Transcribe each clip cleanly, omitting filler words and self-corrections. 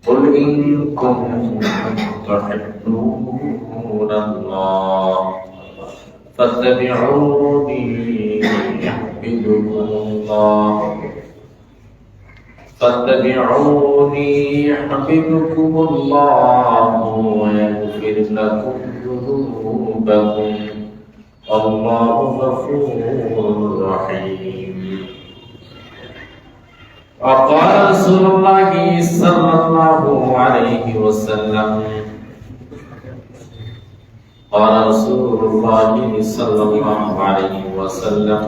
قل إن كنتم تحبون الله فاتبعوني يحببكم الله ويغفر لكم ذنوبكم الله غفور رحيم. وقال رسول الله صلى الله عليه وسلم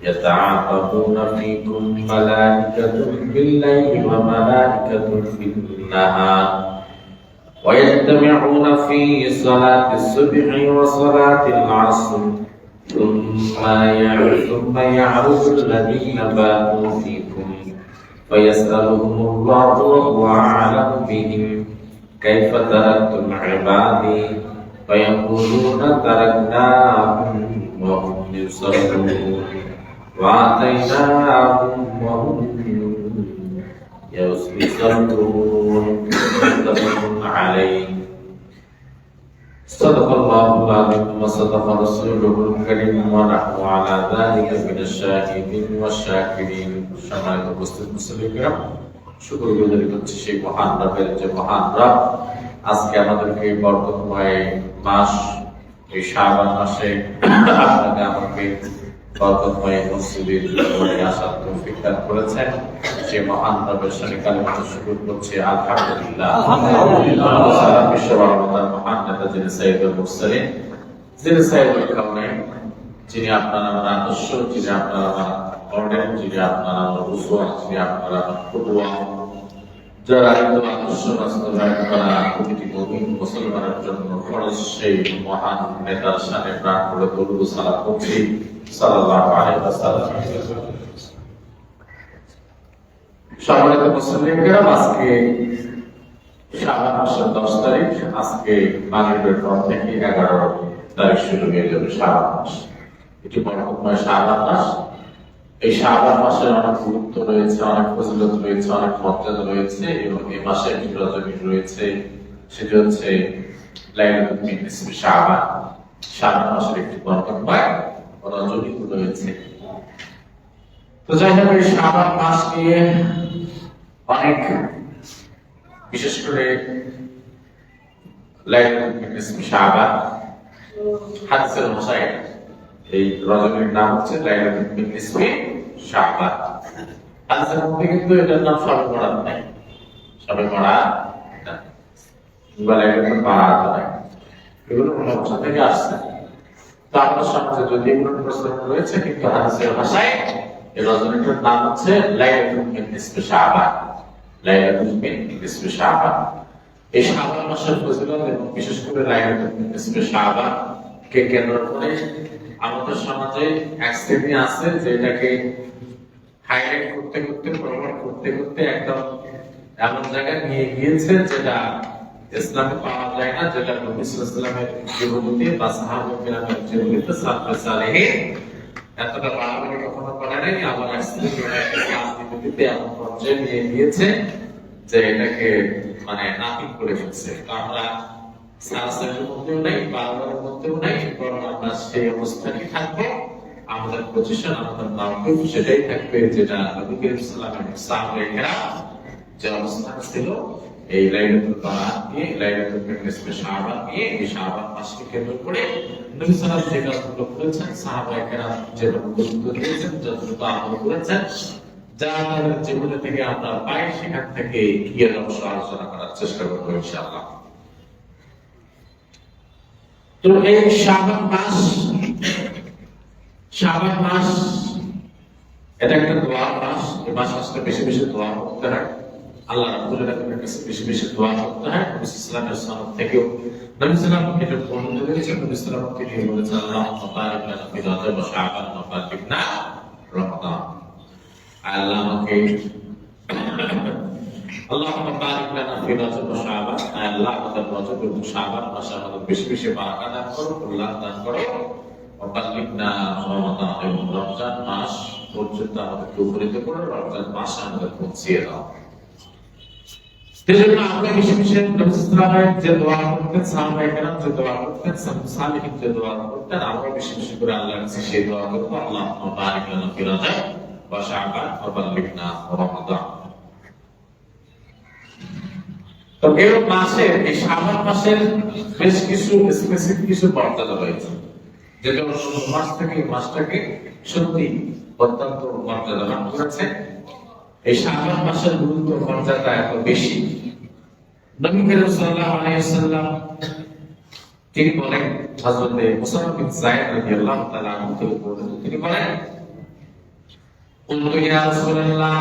يتعاقبون فيكم ملائكة بالليل وملائكة بالنهار ويجتمعون في صلاة الصبح وصلاة العصر ثم يعرج الذين باتوا فيكم فيسألهم الله وهو أعلم بهم كيف تركتم عبادي فيقولون تركناهم وهم يصلون وآتيناهم وهم يصلون. متفق عليه. صدق الله العظيم وصدق رسوله الكريم ونحن على ذلك من الشاهدين والشاكرين. সম্মানিত উপস্থিত মুসলিমরা, শুকরগুজারি করছি সেই মহান রবের যে মহান রব আজকে আমাদেরকে বরকতময় মাস এই শাবান মাসে আপনাকে আমাকে বরকতময় মসজিদের জীবনে আসার তৌফিক দান করেছেন। সেই মহান রবের সাথে কালিমাতে শুকর করছি আলহামদুলিল্লাহ। সারা বিশ্ব মানবতার মহান নেতা যিনি সাইয়্যিদুল মুরসালিন, যিনি সাইয়্যিদুল কাউনাইন, যিনি আপনার আমার আদর্শ, যিনি আপনার আমার মডেল, যিনি আপনার আমার উসওয়া, যিনি আপনার আমার কুদওয়া, যারা আদর্শ বাস্তবায়ন করা প্রতিটি মুমিন মুসলমানের জন্য ফরজ, সেই মহান নেতার সাথে প্রাণ করে দরুদ ও সালাত করছি সাল্লাল্লাহু আলাইহি ওয়াসাল্লাম। সম্মানিত মুসলিমরা, আজকে শাবান মাসের 10 তারিখ। আজকে মাগরিবের পর থেকে 11 তারিখ শুরু হয়ে যাবে শাবান মাস। এটি বরকতময় শাবান মাস। এই শাবান মাসের অনেক গুরুত্ব রয়েছে, অনেক ফজিলত রয়েছে, অনেক মর্যাদা রয়েছে এবং এই মাসে একটি রজনী রয়েছে, সেটি হচ্ছে লাইলাতুল নিসফি শাবান। শাবান মাসের একটি বরকতময় রজনী রয়েছে। তো যাই হোক, এই শাবান মাস নিয়ে অনেক, বিশেষ করে লাইলাতুল নিসফি শাবান হাদিসের ভাষায় এই রজনীর নাম হচ্ছে লাইলাতুল নিসফি শাবান। হাদিসের মধ্যে কিন্তু এটার নাম শবে বরাত নাই, শবে বরাত বা লাইলাতুল বারাত নাই, এগুলো অন্য ভাষা থেকে আসছে। তো আপনার সমাজে যদি এগুলো প্রচলন রয়েছে, কিন্তু হাদিসের ভাষায় এই রজনীটার নাম হচ্ছে লাইলাতুল নিসফি শাবান। লাইলাতুল নিসফি শাবান, এই শাবান মাসের ফজিলত এবং বিশেষ করে লাইলাতুল নিসফি শাবান কে কেন্দ্র করে আমাদের সমাজে এক শ্রেণী আছে যেটাকে হাইলাইট করতে করতে, প্রমোট করতে করতে একদম এমন জায়গায় নিয়ে গিয়েছে যেটা ইসলামে পাওয়া যায় না, যেটা নবী সাল্লাল্লাহু আলাইহি ওয়াসাল্লামের জীবনীতে বা সাহাবায়ে কেরামের জীবনীতে সালফে সালেহিন এতটা বাড়াবাড়ি কখনো করে নাই। আবার এক শ্রেণী রাজনীতিতে এমন পর্যায়ে নিয়ে গিয়েছে যে এটাকে মানে নাপিত করে ফেলছে। তো আমরা সারাসারির মধ্যেও নাই, বারবারের মধ্যেও নাই, বরং আমরা সেই অবস্থানই থাকবো। আমাদের পজিশন, আমাদের মাওকিফ সেটাই থাকবে যেটা নবী করিম সাল্লাল্লাহু আলাইহি ওয়াসাল্লামের যে অবস্থান ছিল এই লাইলাতুল বারাত নিয়ে, লাইলাতুল নিসফি শাবান নিয়ে, এই শাবান মাসকে কেন্দ্র করে নবী সাল্লাল্লাহু আলাইহি ওয়াসাল্লাম যে কাজগুলো করেছেন, সাহাবায়ে কেরাম যেভাবে গুরুত্ব দিয়েছেন, যতটুকু আমল করেছেন, যা তাদের জীবন থেকে আমরা পাই, সেখান থেকে গিয়ে অবশ্য আলোচনা করার চেষ্টা করবো ইনশাআল্লাহ। তো এই শাবান মাস এটা একটা দোয়ার মাস। এই মাস আসলে বেশি বেশি দোয়া করতে হয়, আল্লাহ রাব্বুল আলামিনের কাছে বেশি বেশি দোয়া করতে হয়। নবী সাল্লাল্লাহু আলাইহি ওয়াসাল্লাম থেকেও নবী সাল্লাল্লাহু আলাইহি ওয়াসাল্লাম এটা বর্ণনা করেছেন। নবী সাল্লাল্লাহু আলাইহি ওয়াসাল্লাম বলেছেন, আল্লাহুম্মা বারিক লানা ফি রজব ওয়া শাবান ওয়া বাল্লিগনা রমাদান। আল্লাহ আমাকে, আল্লাহুম্মা বারিক লানা ফি রজব ওয়া শাবান, আল্লাহ আমাদের রজব এবং শাবান মাসে আমাদের বেশি বেশি বারাকা দান করো, কল্যাণ দান করো। ওয়া বাল্লিগনা রমাদান, এবং রমজান মাস পর্যন্ত আমাদেরকে উপনীত করো, রমজান মাসে আমাদের পৌঁছিয়ে দাও। সেজন্য আমরা বেশি বেশি নবী সাল্লাল্লাহু যে দোয়া করতেন, সাহাবায়ে কেরাম যে দোয়া করতেন, সালেহিন যে দোয়া করতেন, আমরা বেশি বেশি করে আল্লাহর কাছে সেই দোয়া করব, আল্লাহুম্মা বারিক লানা ফি রাজাব ওয়া শাবান ওয়া বাল্লিগনা রমাদান। তো এই মাসের, এই শাবান মাসের বেশ কিছু স্পেসিফিক কিছু মর্যাদা রয়েছে, যেটা অন্য মাস থেকে এই মাসটাকে সত্যি অত্যন্ত মর্যাদাবান করেছে। এই শাবান মাসের গুরুত্ব, মর্যাদা এত বেশি, নবী করিম সাল্লাল্লাহু আলাইহি ওয়াসাল্লাম তিনি বলেন, হযরত উসামা বিন যায়েদ রাদিয়াল্লাহু তাআলা আনহু থেকে বলেন, তিনি বলেন, কুলতু ইয়া রাসূলুল্লাহ,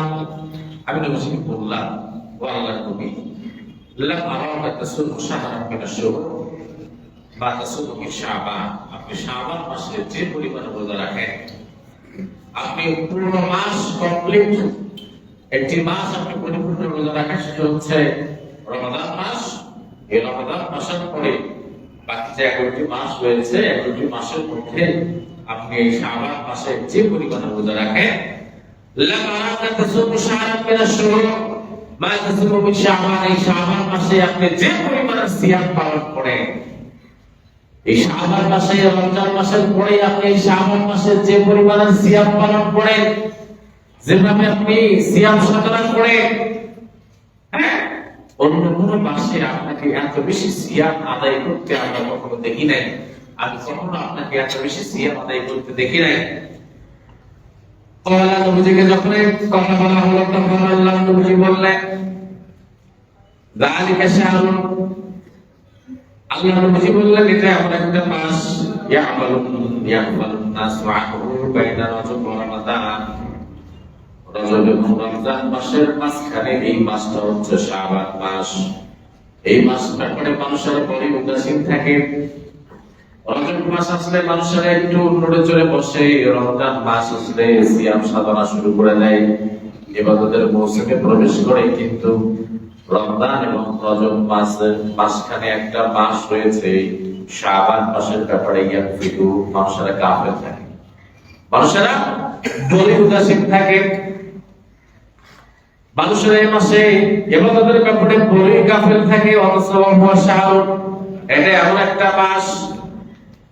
আমি নবীকে বললাম, ও আল্লাহর নবী, লাম আরাকা তাসুমু শাহরান মিন আশ-শুহুর বা তাসুমু মিন শাবান, আপনি শাবান মাসে যে পরিমাণ রোজা রাখেন, আপনি পুরো মাস কমপ্লিট, একটি মাস আপনি পরিপূর্ণ রোজা রাখেন, সেটা হচ্ছে রমাদান মাস। এই রমাদান মাসের পরে বাকি যে 11টি মাস রয়েছে, 11টি মাসের মধ্যে আপনি এই শাবান মাসে যে পরিমাণ রোজা রাখেন, লাম আরাকা তাসুমু শাহরান মিন আশ-শুহুর মা তাসুমু মিন শাবান, এই শাবান মাসে আপনি যে পরিমাণ সিয়াম পালন করেন, এই শাবান মাসে, রমজান মাসের পরে আপনি এই শাবান মাসে যে পরিমাণ সিয়াম পালন করেন, যেভাবে আপনি সিয়াম সাধনা করেন, হ্যাঁ, অন্য কোন মাসে আপনাকে এত বেশি সিয়াম আদায় করতে আমরা কখনো দেখি নাই। আমি কখনো আপনাকে এত বেশি সিয়াম আদায় করতে দেখি নাই। নবীজিকে যখন কথা বলা হলো, তখন আল্লাহ নবী বললেন, যালিকা শাহরুন, আল্লাহ নবী বললেন, এটা এমন একটা মাস, ইয়ামালুন নাসু আনহু বাইনা রজব ওয়া রমাদান, রজব এবং রমজান মাসের মাঝখানে এই মাসটা হচ্ছে শাবান মাস। এই মাসটা পরে মানুষেরা বড় উদাসীন থাকে। রজব মাস আসলে মানুষেরা একটু নড়ে চড়ে বসে, রমজান মাস আসলে সিয়াম সাধনা শুরু করে দেয়, ইবাদতের মৌসুমে প্রবেশ করে। কিন্তু রমজান এবং রজব মাসের মাঝখানে একটা মাস রয়েছে, শাবান মাসের ব্যাপারে ইয়াকফিরু, মানুষেরা কাফের থাকে, মানুষেরা বড় উদাসীন থাকে, মানুষের এই মাসে ইবাদতের ব্যাপারে বড়ই গাফিল থাকে। এটা এমন একটা মাস,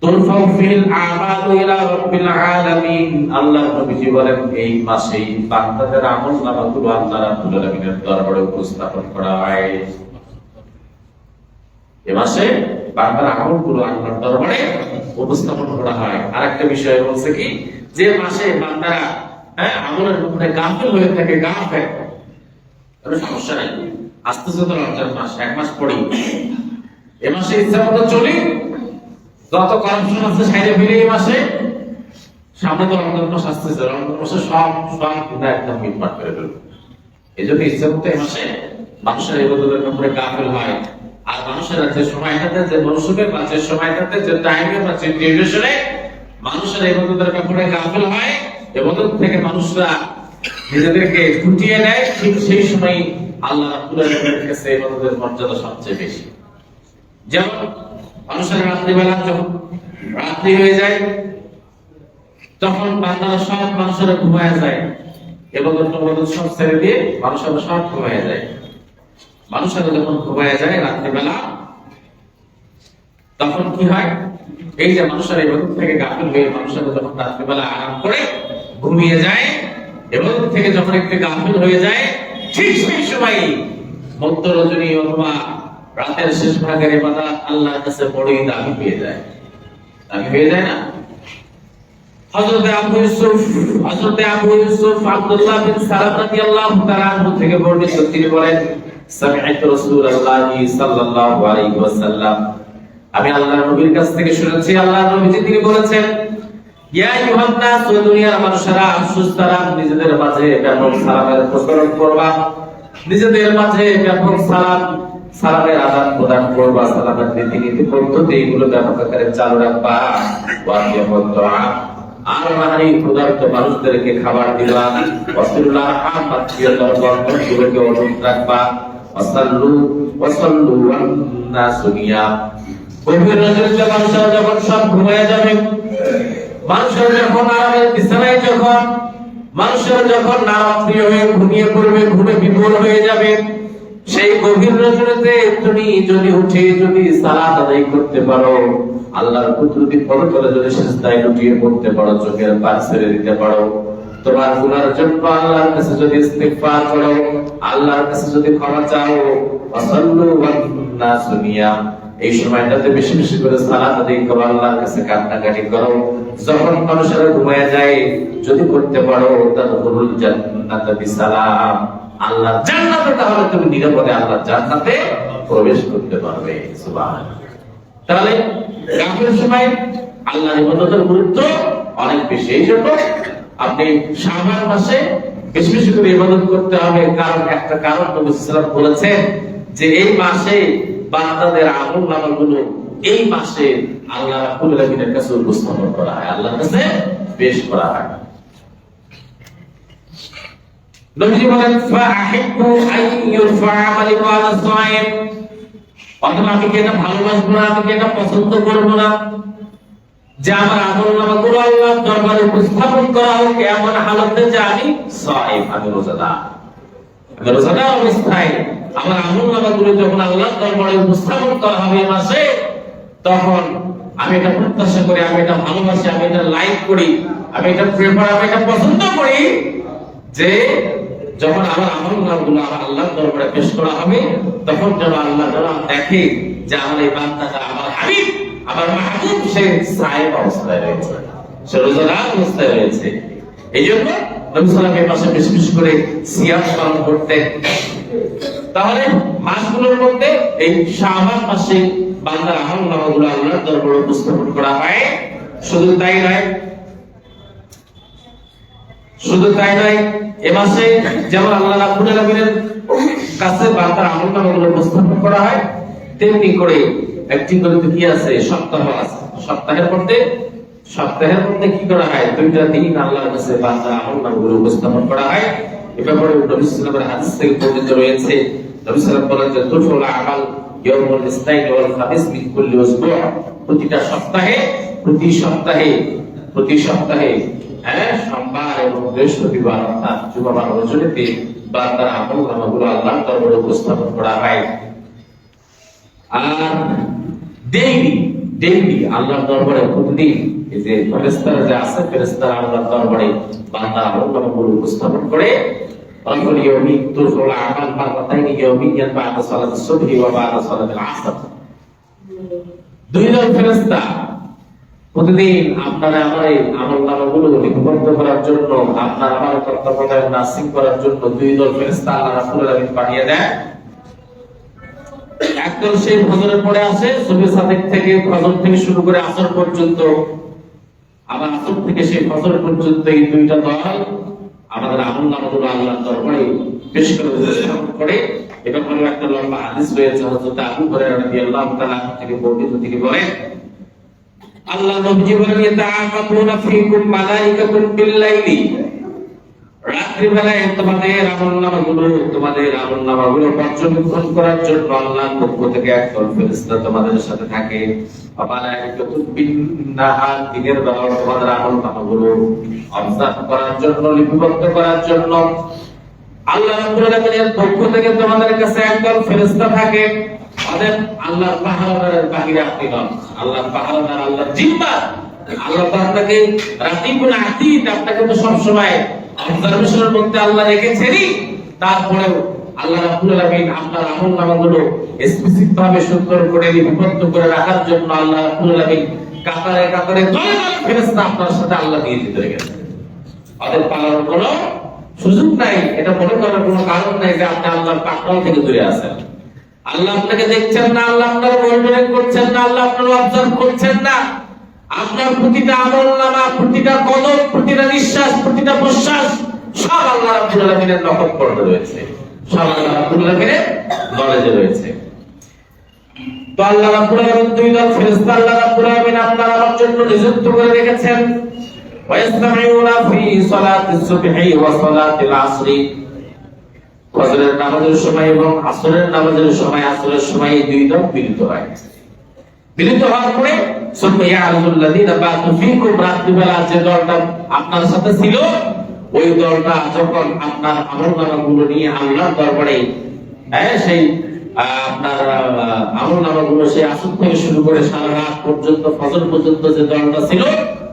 তুরফাউ ফিল আমালু ইলা রাব্বিল আলামিন, আল্লাহর নবীজি বলেন, এই মাসেই বান্দাদের আমলনামাগুলো আল্লাহ রাব্বুল আলামিনের দরবারে উপস্থাপন করা হয়। এই মাসে বান্দার আমলগুলো আল্লাহর দরবারে উপস্থাপন করা হয়। আরেকটা বিষয় বলছে কি, যে মাসে বান্দারা আমলের ব্যাপারে গাফিল হয়ে থাকে, গাফিল, সমস্যা নাই, আস্তে আস্তে রমজান মাস, 1 মাস পরেই এ মাসে ইচ্ছা মতো চলি, যত করাপশন আছে সাইডে ফিরে এই মাসে, সামনে তো রমজান মাস আসতেছে, রমজান মাসে সব গুনাহ একদম মিটমাট করে ফেলবে। এই জন্য ইচ্ছা মতো এই মাসে মানুষের ইবাদতের ব্যাপারে গাফিল হয়। আর মানুষেরা যে সময়টাতে, যে মৌসুমে বা যে সময়টাতে, যে টাইমে বা যে ডিউরেশনে মানুষের ইবাদতের ব্যাপারে গাফিল হয়, ইবাদত থেকে মানুষরা নিজেদেরকে গুটিয়ে নেয়, ঠিক সেই সময় আল্লাহ রাব্বুল আলামিনের কাছে ইবাদতের মর্যাদা সবচেয়ে বেশি। যেমন মানুষের রাত্রিবেলা যখন রাত্রি হয়ে যায়, তখন বান্দারা সব মানুষেরা ঘুমায় যায়, ইবাদত সব ছেড়ে দিয়ে মানুষেরা সব ঘুমায় যায়। মানুষেরা যখন ঘুমায় যায় রাত্রিবেলা, তখন কি হয়, এই যে মানুষেরা ইবাদত থেকে গাফিল হয়ে মানুষেরা যখন রাত্রিবেলা আরাম করে ঘুমিয়ে যায়, ইবাদত থেকে যখন একটু গাফিল হয়ে যায়, ঠিক সেই সময় মধ্য রজনী অথবা রাতের শেষ ভাগের ইবাদত আল্লাহর কাছে বড়ই দামি পেয়ে যায়, দামি পেয়ে যায় না? হযরত আবু ইউসুফ আব্দুল্লাহ বিন সালাম রাদিয়াল্লাহু তাআলা আনহু থেকে বর্ণিত, তিনি বলেন, সামি'তু রাসূলুল্লাহি সাল্লাল্লাহু আলাইহি ওয়াসাল্লাম, আমি আল্লাহর নবীর কাছ থেকে শুনেছি, আল্লাহর নবীজি তিনি বলেছেন, ইয়া আইয়ুহান নাস, ও দুনিয়ার মানুষেরা, আফসোস তারা, নিজেদের মাঝে ব্যাপক সালামের প্রচলন করবা, নিজেদের মাঝে ব্যাপক সালামের আদান প্রদান করবা, সালামের রীতিনীতি পদ্ধতি এগুলো ব্যাপক আকারে চালু রাখবা, আর বাহারি ক্ষুধার্ত মানুষদেরকে খাবার দিবা, ওয়াসিলুল আরহাম, আত্মীয়তার বন্ধনগুলোকে অটুট রাখবা, ওয়াসাল্লু ওয়ান্নাসু নিয়াম, গভীর রাতে মানুষেরা যখন সব ঘুমিয়ে যাবে, মানুষের যখন আরামের বিছানায়, যখন মানুষের যখন নারাম প্রিয় হয়ে ঘুমিয়ে পড়বে, ঘুমে বিভোর হয়ে যাবে, সেই গভীর রজনীতে তুমি যদি উঠে যদি সালাত আদায় করতে পারো, আল্লাহর কুদরতি পরতলে যদি সিজদায় লুটিয়ে পড়তে পারো, চোখের পানি ছেড়ে দিতে পারো, তোমার গুনার জন্য আল্লাহর কাছে যদি ইস্তিগফার করো, আল্লাহর কাছে যদি ক্ষমা চাও, ওয়াসাল্লু ওয়ান্নাসু নিয়াম, এই সময়টাতে বেশি বেশি করে সালাত আদায় করো, আল্লাহর কাছে কান্নাকাটি করো। যখন মানুষেরা ঘুমায় যায় যদি করতে পারো, তাদখুলুল জান্নাতা বিসালাম, আল্লাহর জান্নাতে তাহলে তুমি নিরাপদে আল্লাহর জান্নাতে প্রবেশ করতে পারবে। সুবহানাল্লাহ। তাহলে গাফিলের সময় আল্লাহর ইবাদতের গুরুত্ব অনেক বেশি। এই জন্য আপনি শাবান মাসে বেশি বেশি করে ইবাদত করতে হবে। কারণ একটা কারণ নবী সাল্লাল্লাহু আলাইহি ওয়াসাল্লাম বলেছেন যে এই মাসে বান্দাদের আমলনামাগুলো এই মাসে আল্লাহ রাব্বুল আলামিনের কাছে উপস্থাপন করা হয়, আল্লাহর কাছে পেশ করা হয়। নবীজি বলেন ফাআহিব্বু আন ইউরফা আমালি ওয়ালা সাইম, অথবা আমি কি এটা ভালোবাসবো না, আমি কি এটা পছন্দ করবো না যে আমার আমলনামাগুলো আল্লাহর দরবারে উপস্থাপন করা হোক এমন হালতে যে আমি সাইম, আমি রোজাদার। আমি রোজাদার অবস্থায় আমার আমলনামাগুলো যখন আল্লাহর দরবারে উপস্থাপন করা হবে এই মাসে, তখন আমি এটা প্রত্যাশা করি, আমি এটা ভালোবাসি, আমি এটা লাইক করি, আমি এটা প্রেফার, আমি এটা পছন্দ করি যে যখন আমার আমলনামাগুলো আমার আল্লাহর দরবারে পেশ করা হবে, তখন যেন আল্লাহ যেন দেখে যে আমার এই বান্দাটা, আমার হাবিব, আমার মাহবুব সে সায়েম অবস্থায় রয়েছে, সে রোজাদার অবস্থায় রয়েছে। এই জন্য নবী সাল্লাল্লাহু আলাইহি ওয়াসাল্লাম এই মাসে বেশি বেশি করে সিয়াম পালন করতেন। তাহলে মাসগুলোর মধ্যে এই শাবান মাসে বান্দার আমলনামাগুলো আল্লাহর দরবারে উপস্থাপন করা হয়। শুধু তাই নয়, শুধু তাই নয়, এ মাসে যেমন আল্লাহ রাব্বুল আলামিনের কাছে বান্দার আমলনামাগুলো উপস্থাপন করা হয়, তেমনি করে একটি করে কি আছে, সপ্তাহ আছে। সপ্তাহের মধ্যে কি করা হয়, দুইটা দিন আল্লাহর কাছে বান্দার আমলনামাগুলো উপস্থাপন করা হয়। এ ব্যাপারে নবী সাল্লাল্লাহু আলাইহি ওয়াসাল্লামের হাদিস থেকে বর্ণিত রয়েছে। নবী সাল্লাল্লাহু আলাইহি ওয়াসাল্লাম বলেন যে তুফুল আমাল ইয়াউমুল ইসনাইন ওয়াল খামিস মিন কুল্লি উসবু', প্রতি সপ্তাহে সোমবার এবং বৃহস্পতিবার অর্থাৎ জুমাবার রজনীতে বান্দার আমলনামাগুলো আল্লাহর দরবারে উপস্থাপন করা হয়। আর ডেইলি আল্লাহর দরবারে প্রতিদিন এই যে ফেরেশতারা যে আছে, ফেরেশতারা আল্লাহর দরবারে বান্দার আমলনামাগুলো উপস্থাপন করে। অনল ইয়াউমি তুরফাউল আমাল মাররাতাইনি ইয়াউমিয়ান বা'দা সালাতিস সুবহি ওয়া বা'দা সালাতিল আসর, দুই দল ফেরেশতা প্রতিদিন আপনার আমার এই আমলনামাগুলো লিপিবদ্ধ করার জন্য, আপনার আমার তত্ত্বাবধানে নাসিং করার জন্য দুই দল ফেরেশতা আল্লাহ রাব্বুল আলামিন পাঠিয়ে দেয়। একদল সেই ফজরের পরে আসে, সুবহ সাদিক থেকে ফজর থেকে শুরু করে আসর পর্যন্ত, আবার আসর থেকে সেই ফজর পর্যন্ত এই দুইটা দল আমাদের আমলনামাগুলো আল্লাহর দরবারে পেশ করে উপস্থাপন করে। এটা হলো একটা লম্বা হাদিস রয়েছে, হযরত আবু হুরায়রা রাদিয়াল্লাহু তাআলা থেকে বর্ণিত, তিনি বলেন আল্লাহ নবী বলেন ইয়াতাআকাতুনা ফীকুম মালাইকাতুন বিল-লাইলি, রাত্রি বেলায় তোমাদের আমলনামাগুলো পর্যবেক্ষণ করার জন্য আল্লাহর পক্ষ থেকে একদল ফেরেশতা তোমাদের সাথে থাকে। মালাইকাতুন বিন-নাহার, দিনের বেলায় তোমাদের আমলনামাগুলো অবজার্ভ করার জন্য, লিপিবদ্ধ করার জন্য আল্লাহ রাব্বুল আলামিনের পক্ষ থেকে তোমাদের কাছে একদল ফেরেশতা থাকে। তাদের আল্লাহর পাহারাদারের বাহিরে আপনি নন, আল্লাহর পাহারাদার, আল্লাহর জিম্মাদার। আল্লাহ তো আপনাকে রাকিবুল আতীদ, আপনাকে তো সবসময় অবজারভেশনের মধ্যে আল্লাহ রেখেছেনই। তারপরেও আল্লাহ রাব্বুল আলামিন আপনার আমলনামাগুলো স্পেসিফিক ভাবে সুন্দর করে লিপিবদ্ধ করে রাখার জন্য আল্লাহ রাব্বুল আলামিন কাতারে কাতারে দলে দলে ফেরেশতা আপনার সাথে আল্লাহ দিয়ে দিতে রেখেছেন। ওদের পালানোর কোনো সুযোগ নাই, এটা মনে করার কোনো কারণ নাই যে আপনি আল্লাহর পাকড়াও থেকে দূরে আছেন। আল্লাহ আপনাকে দেখছেন না, আল্লাহ আপনার মনিটরিং করছেন না, আল্লাহ আপনার অবজার্ভ করছেন না। আপনার প্রতিটা আমলনামা, প্রতিটা কদম, প্রতিটা নিঃশ্বাস, প্রতিটা প্রশ্বাস সব আল্লাহ রাব্বুল আলামিনের নখদর্পণে রয়েছে, সব আল্লাহ রাব্বুল আলামিনের নলেজে রয়েছে। তো আল্লাহ রাব্বুল আলামিন দুই দল ফেরেশতা আল্লাহ রাব্বুল আলামিন আপনার আমার জন্য নিযুক্ত করে রেখেছেন। ওয়াইসতামিউনা ফি সালাতিস সুবহি ওয়া সালাতিল আসরি, ফজরের নামাজের সময় এবং আসরের নামাজের সময়, আসরের সময় এই দুই দল মিলিত হয়। মিলিত হওয়ার পরে সুবহানাল্লাযীনা বাতু ফীকুম, রাত্রিবেলা যে দলটা আপনার সাথে ছিল ওই দলটা যখন আপনার আমলনামাগুলো নিয়ে আল্লাহর দরবারে হ্যাঁ সেই আপনার আমল নামাগুলো সেই আসর থেকে শুরু করে সারা রাত পর্যন্ত ফজর পর্যন্ত যে দলটা ছিল,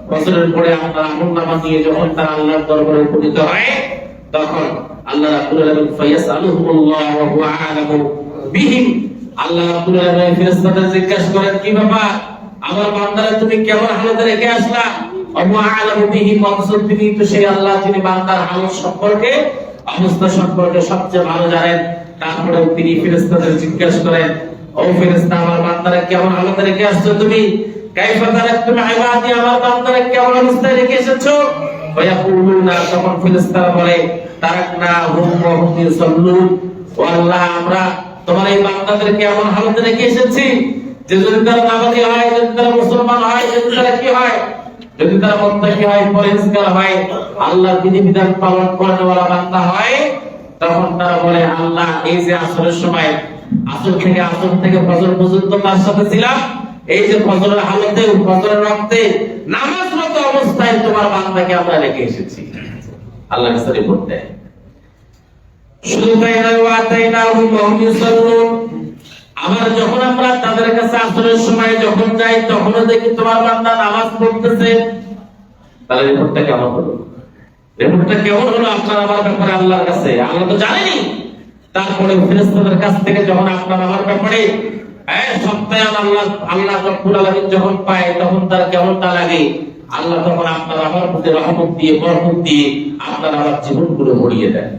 ফজরের পরে আপনার আমল নামা নিয়ে যখন তারা আল্লাহর দরবারে উপনীত হয় তখন আল্লাহ রাব্বুল আলামিন ফায়াসআলুহুল্লাহ ওয়া হুয়া আ'লামু বিহিম, আল্লাহ রাব্বুল আলামিন ফেরেশতাদের জিজ্ঞাসা করেন কি ব্যাপার আমার বান্দারা তুমি কেমন হালতে রেখে আসলা, ওয়া হুয়া আ'লামু বিহিম, অথচ তিনি তো সেই আল্লাহ যিনি বান্দার হালত সম্পর্কে অবস্থা সম্পর্কে সবচেয়ে ভালো জানেন। তারপরে তিনি ফেরেশতাদের জিজ্ঞাসা করেন ও ফেরেশতা আমার বান্দারা কেমন হালতে রেখে আসছো তুমি, কাইফা তারাকতুম ইবাদি আমার বান্দারা কেমন অবস্থায় রেখে এসেছো, ওয়ায়াকুলুনা তখন ফেরেশতারা বলে তারাকনা হুম ওয়া হুম ইউসাল্লুন, ও আল্লাহ আমরা তোমার এই বান্দাদেরকে এমন হালতে রেখে এসেছি যে যদি তারা নামাজি হয়, যদি তারা মুসলমান হয়, যদি তারা কি হয়, যদি তারা মুত্তাকি হয়, পরহেজগার হয়, আল্লাহর বিধিবিধান পালন করেওয়ালা বান্দা হয়, তখন তারা বলে আল্লাহ এই যে আসরের সময় আসর থেকে ফজর পর্যন্ত তার সাথে ছিলাম, এই যে ফজরের হালতে ফজরের রক্তে নামাজরত অবস্থায় তোমার বান্দাকে আমরা রেখে এসেছি। আল্লাহ কাছে রিপোর্ট দেয়। শুধু তাই নয়, ওয়াতাইনাহুম ওয়া হুম ইউসাল্লুন, আবার যখন আমরা তাদের কাছে আসরের সময় যখন যাই তখনও দেখি তোমার বান্দা নামাজ পড়তেছে। তাহলে রিপোর্টটা কেমন হলো? রিপোর্টটা কেমন হলো আপনার আমার ব্যাপারে আল্লাহর কাছে? আল্লাহ তো জানেনি। তারপরে ফেরেশতাদের কাছ থেকে যখন আপনার আমার ব্যাপারে সপ্তাহে আল্লাহ রাব্বুল আলামিন যখন পায় তখন তার কেমনটা লাগে, আল্লাহ তখন আপনার আমার প্রতি রহমত দিয়ে বরকত দিয়ে আপনার আমার জীবনগুলো ভরিয়ে দেন।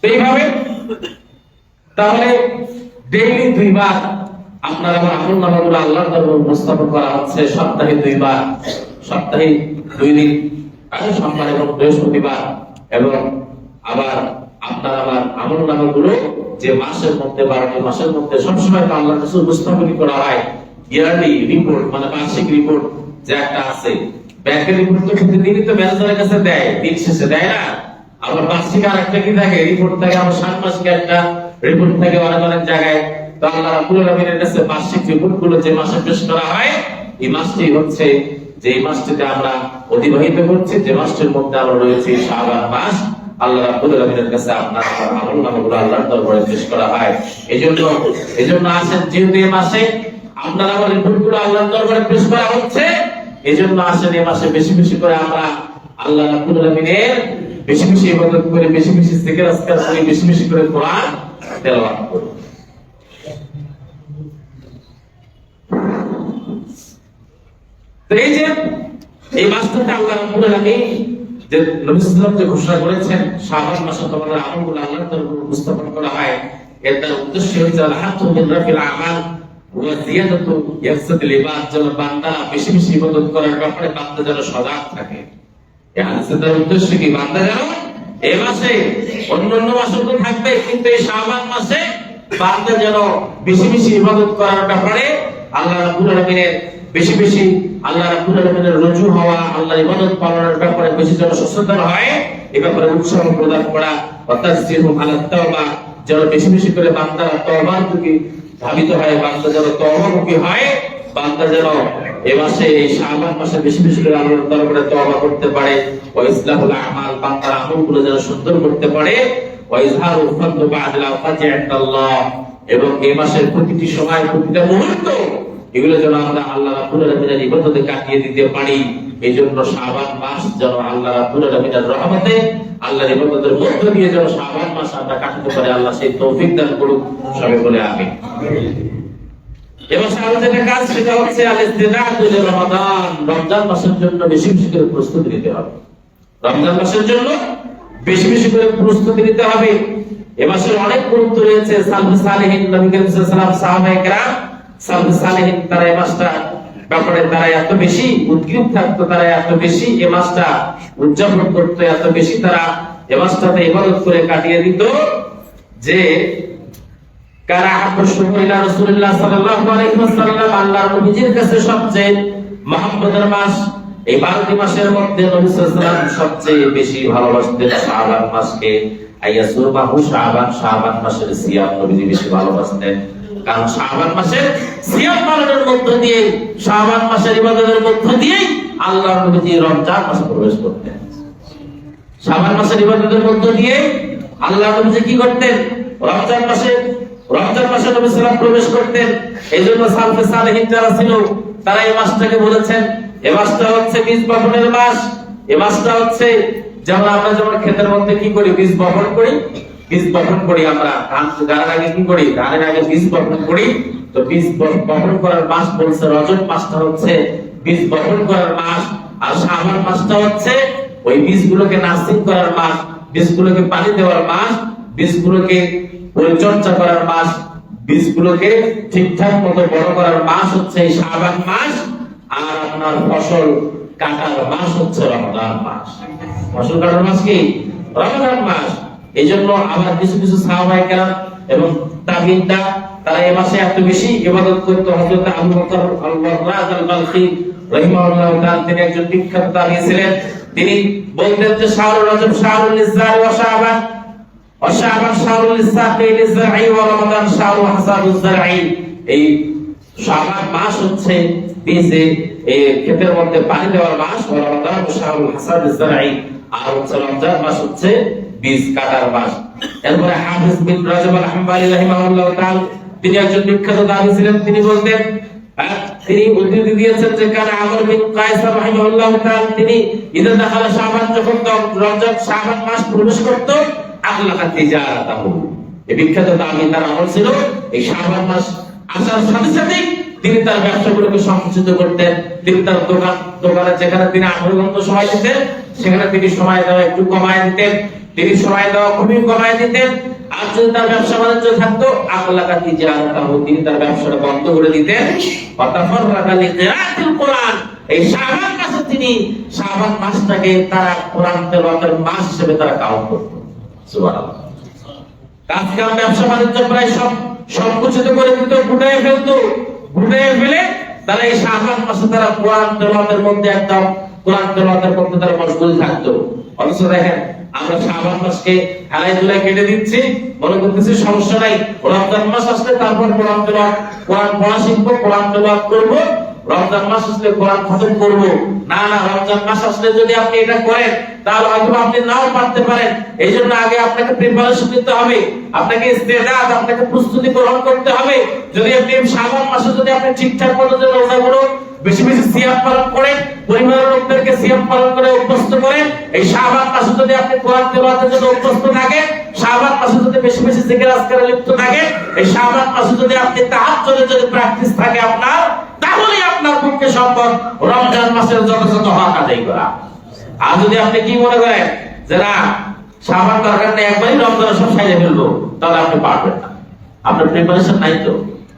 এইভাবে তাহলে ডেইলি 2 বার আপনার আমার আমল নামাগুলো আল্লাহর দরবারে উপস্থাপন করা হচ্ছে, সপ্তাহে 2 বার, সপ্তাহে 2 দিন, সোমবার এবং বৃহস্পতিবার, এবং আবার আপনার আমার আমল নামাগুলো যে মাসের মধ্যে 12টি মাসের মধ্যে সবসময় তো আল্লাহর কাছে উপস্থাপন করা হয়। ইয়ারলি রিপোর্ট মানে বার্ষিক রিপোর্ট যে একটা আছে, ব্যাংকের রিপোর্ট তো প্রতিদিনই তো ম্যানেজারের কাছে দেয়, দিন শেষে দেয় না। আবার বার্ষিক আরেকটা কি থাকে, রিপোর্ট থাকে, আবার 7 মাসিক একটা রিপোর্ট থাকে অনেক অনেক জায়গায়। তো আল্লাহ রাব্বুল আলামিনের কাছে বার্ষিক রিপোর্টগুলো যে মাসে পেশ করা হয়, এই মাসটি হচ্ছে যে মাসটিতে আমরা অতিবাহিত করছি, যে মাসটির মধ্যে আমরা রয়েছি শাবান মাস। আল্লাহ রাব্বুল আলামিনের কাছে আপনার আমল নামাগুলো আল্লাহর দরবারে পেশ করা হয়। এজন্য আসেন, যেহেতু এই মাসে আপনার আমার রিপোর্টগুলো আল্লাহর দরবারে পেশ করা হচ্ছে, এজন্য আসেন এই মাসে বেশি বেশি করে আমরা আল্লাহ রাব্বুল আলামিনের বেশি বেশি ইবাদত করে, বেশি বেশি জিকির আজকার করি, বেশি বেশি করে কোরআন তেলাওয়াত করি। তো এই যে এই মাসটাতে আল্লাহ রাব্বুল আলামিন যে নবী সাল্লাল্লাহু আলাইহি ওয়াসাল্লাম যে ঘোষণা করেছেন শাবান মাসে তোমাদের আমলগুলো আল্লাহর দরবারে উপস্থাপন করা হয়, এর উদ্দেশ্য হচ্ছে আল-হাতু মিন রাফিল আমাল ওয়া জিয়াদাতু ইয়াকসাদিল ইবাদ, যেন বান্দা বেশি বেশি ইবাদত করার ব্যাপারে বান্দা যেন সজাগ থাকে। এই হাদিসের উদ্দেশ্য কি? বান্দা যেন এই মাসে, অন্যান্য মাসে তো থাকবে, কিন্তু এই শাবান মাসে বান্দা যেন বেশি বেশি ইবাদত করার ব্যাপারে আল্লাহ রাব্বুল আলামিনের বেশি বেশি আল্লাহ রাব্বুল আলামিনের রুজু হওয়া, আল্লাহর ইবাদত পালনের ব্যাপারে বেশি যেন সচেতন হয়, এই ব্যাপারে উৎসাহ প্রদান করা, অর্থাৎ তাসদিরুম আলা তাওবা, যেন বেশি বেশি করে বান্দা তওবার দিকে ধাবিত হয়, বান্দা যেন তওবামুখী হয়, বান্দা যেন এই মাসে এই শাবান মাসে বেশি বেশি করে আল্লাহর দরবারে তওবা করতে পারে, ওয়া ইসলাহুল আমাল, বান্দার আমলগুলো যেন সুন্দর করতে পারে, ওয়া ইজহারুল ফাদল বা'দাল আওকাতি ইনদাল্লাহ, এবং এই মাসের প্রতিটি সময় প্রতিটা মুহূর্ত এগুলো যেন আমরা আল্লাহ রাব্বুল আলামিনের ইবাদতে কাটিয়ে দিতে পারি। এই জন্য শাবান মাস যেন আল্লাহ রাব্বুল আলামিনের রহমতে আল্লাহর ইবাদতের মধ্য দিয়ে যেন শাবান মাস আমরা কাটাতে পারি, আল্লাহ সেই তৌফিক দান করুক। সবাই বলে আমিন। এবার আমাদের একটা কাজ, সেটা হচ্ছে আল-ইস্তিদাদু লিরমাদান, রমজান মাসের জন্য বেশি বেশি করে প্রস্তুতি নিতে হবে। রমজান মাসের জন্য বেশি বেশি করে প্রস্তুতি নিতে হবে। এই মাসের অনেক গুরুত্ব রয়েছে। সালফে সালেহিন, নবী করিম সাল্লাল্লাহু আলাইহি ওয়াসাল্লাম, সাহাবায়ে কেরাম, সালফে সালেহিন, তারা এই মাসটা ব্যাপারে তারা এত বেশি উদ্গ্রীব থাকতো, তারা এত বেশি এই মাসটা উদযাপন করতো, এত বেশি তারা এই মাসটাতে ইবাদত করে কাটিয়ে দিত যে কারা আহাব্বু শুহুর ইলা রাসূলিল্লাহ সাল্লাল্লাহু আলাইহি ওয়াসাল্লাম, আল্লাহর নবীজির কাছে সবচেয়ে মহব্বতের মাস এই 12টি মাসের মধ্যে নবী সাল্লাল্লাহু আলাইহি ওয়াসাল্লাম সবচেয়ে বেশি ভালোবাসতেন শাবান মাসকে। আইয়াসুমাহু শাবান, শাবান মাসের সিয়াম নবীজি বেশি ভালোবাসতেন, কারণ শাবান মাসের সিয়াম পালনের মধ্য দিয়ে, শাবান মাসের ইবাদতের মধ্য দিয়ে আল্লাহর নবীজি রমজান মাসে প্রবেশ করতেন। শাবান মাসের ইবাদতের মধ্য দিয়ে আল্লাহ নবী কি করতেন? রমজান মাসে নবী সাল্লাল্লাহু প্রবেশ করতেন। এইজন্য সালফে সালেহিন যারা ছিল তারা এই মাসটাকে বলেছেন, এই মাসটা হচ্ছে বীজ বপনের মাস। এই মাসটা হচ্ছে যেমন আমরা যেমন ক্ষেতের মধ্যে কি করি, বীজ বপন করি আমরা ধান গাড়ার আগে কি করি, ধানের আগে বীজ বপন করি। তো বীজ বপন করার মাস বলছে রজব মাসটা হচ্ছে বীজ বপন করার মাস, আর শাবান মাসটা হচ্ছে ওই বীজগুলোকে নার্সিং করার মাস, বীজগুলোকে পানি দেওয়ার মাস, বীজগুলোকে পরিচর্যা করার মাস, বীজগুলোকে ঠিকঠাক মতো বড় করার মাস হচ্ছে এই শাবান মাস। আর আপনার ফসল কাটার মাস হচ্ছে রমজান মাস। ফসল কাটার মাস কি? রমজান মাস। এই জন্য আমার কিছু কিছু সাহাবায়ে কেরাম এবং তাবিঈনরা তারা এই মাসে এত বেশি ইবাদত করত। হযরত আবু বকর আল-ওয়াররাদ আল-বালখি রাহিমাহুল্লাহ তাআলা তিনি একজন বিখ্যাত তাবিঈ ছিলেন। তিনি বলতেন যে শাহরুর রজব শাহরুল ইসরার ওয়া শাবান শাহরুল ইসরাফিল ইসরাঈ ওয়া রমাদান শাহরু হাসাদুজ জারঈ। এই শাবান মাস হচ্ছে বীজে এই ক্ষেতের মধ্যে পানি দেওয়ার মাস, ওয়া রমাদান শাহরুল হাসাদুজ জারঈ, আর হচ্ছে রমজান মাস হচ্ছে বীজ কাটার মাস। এরপরে হাফিজ বিন রাজব আল-হাম্বালি রাহিমাহুল্লাহ তাআলা তিনি একজন বিখ্যাত তাবিঈ ছিলেন। তিনি বলতেন, তিনি উদ্ধৃতি দিয়েছেন যে কানা আমর বিন কায়স রাহিমাহুল্লাহ তাআলা তিনি ইদা দাখালা শাবান, যখন রমজান শাবান মাস প্রবেশ করত, আগলাকা তিজারাতাহু। এই বিখ্যাত তাবিঈ তার আমল ছিল এই শাবান মাস আসার সাথে সাথে তিনি তার ব্যবসাগুলোকে সংকুচিত করতেন। তিনি তার দোকানে যেখানে তিনি 18 ঘন্টা সময় দিতেন সেখানে তিনি সময় দেওয়া একটু কমায় দিতেন, তিনি সময় দেওয়া খুবই কমায় দিতেন। আর যদি তার ব্যবসা বাণিজ্য থাকতো আগলাকা তিজারাতাহু, তিনি তার ব্যবসাটা বন্ধ করে দিতেন। ওয়াতাফাররাকা লিকিরাআতিল কোরআন, এই শাবান মাসে তিনি শাবান মাসটাকে তারা কোরআন তেলাওয়াতের মাস হিসেবে তারা কাউন্ট করত। সুবহানাল্লাহ। কাজকাম ব্যবসা বাণিজ্য প্রায় সব সংকুচিত করে দিত, গুটিয়ে ফেলে তারা এই শাবান মাসে তারা কোরআন তেলাওয়াতের মধ্যে একদম কোরআন তেলাওয়াতের মধ্যে তারা মশগুল থাকতো। অথচ দেখেন আমরা শাবান মাসকে হেলায় দুলায় কেটে দিচ্ছি, মনে করতেছি সমস্যা নাই, রমজান মাস আসলে তারপর কোরআন পড়া শিখবো, কোরআন তেলাওয়াত করবো, রমজান মাস আসলে কোরআন খতম করবো। না, রমজান মাস আসলে যদি আপনি এটা করেন তাহলে হয়তো আপনি নাও পারতে পারেন। এই জন্য আগে আপনাকে প্রিপারেশন নিতে হবে, আপনাকে ইস্তেদাদ, আপনাকে প্রস্তুতি গ্রহণ করতে হবে। যদি আপনি শাবান মাসে যদি আপনি ঠিকঠাক মতো রোজাগুলো বেশি বেশি সিয়াম পালন করেন, পরিবারের লোকদেরকে সিয়াম পালন করে অভ্যস্ত করেন, এই শাবান মাসে যদি আপনি কোরআন তেলাওয়াতের জন্য অভ্যস্ত থাকেন, শাবান মাসে যদি বেশি বেশি জিকির আজকারে লিপ্ত থাকেন, এই শাবান মাসে যদি আপনি তাহাজ্জুদের যদি প্র্যাকটিস থাকে আপনার, তাহলে আপনার পক্ষে সম্ভব রমজান মাসের যথাযথ হক আদায় করা। আর যদি আপনি কি মনে করেন যে না শাবান দরকার নেই, একবারই রমজান সব সাইলে ফেলবো, তাহলে আপনি পারবেন না। আপনার প্রিপারেশন নাই, তো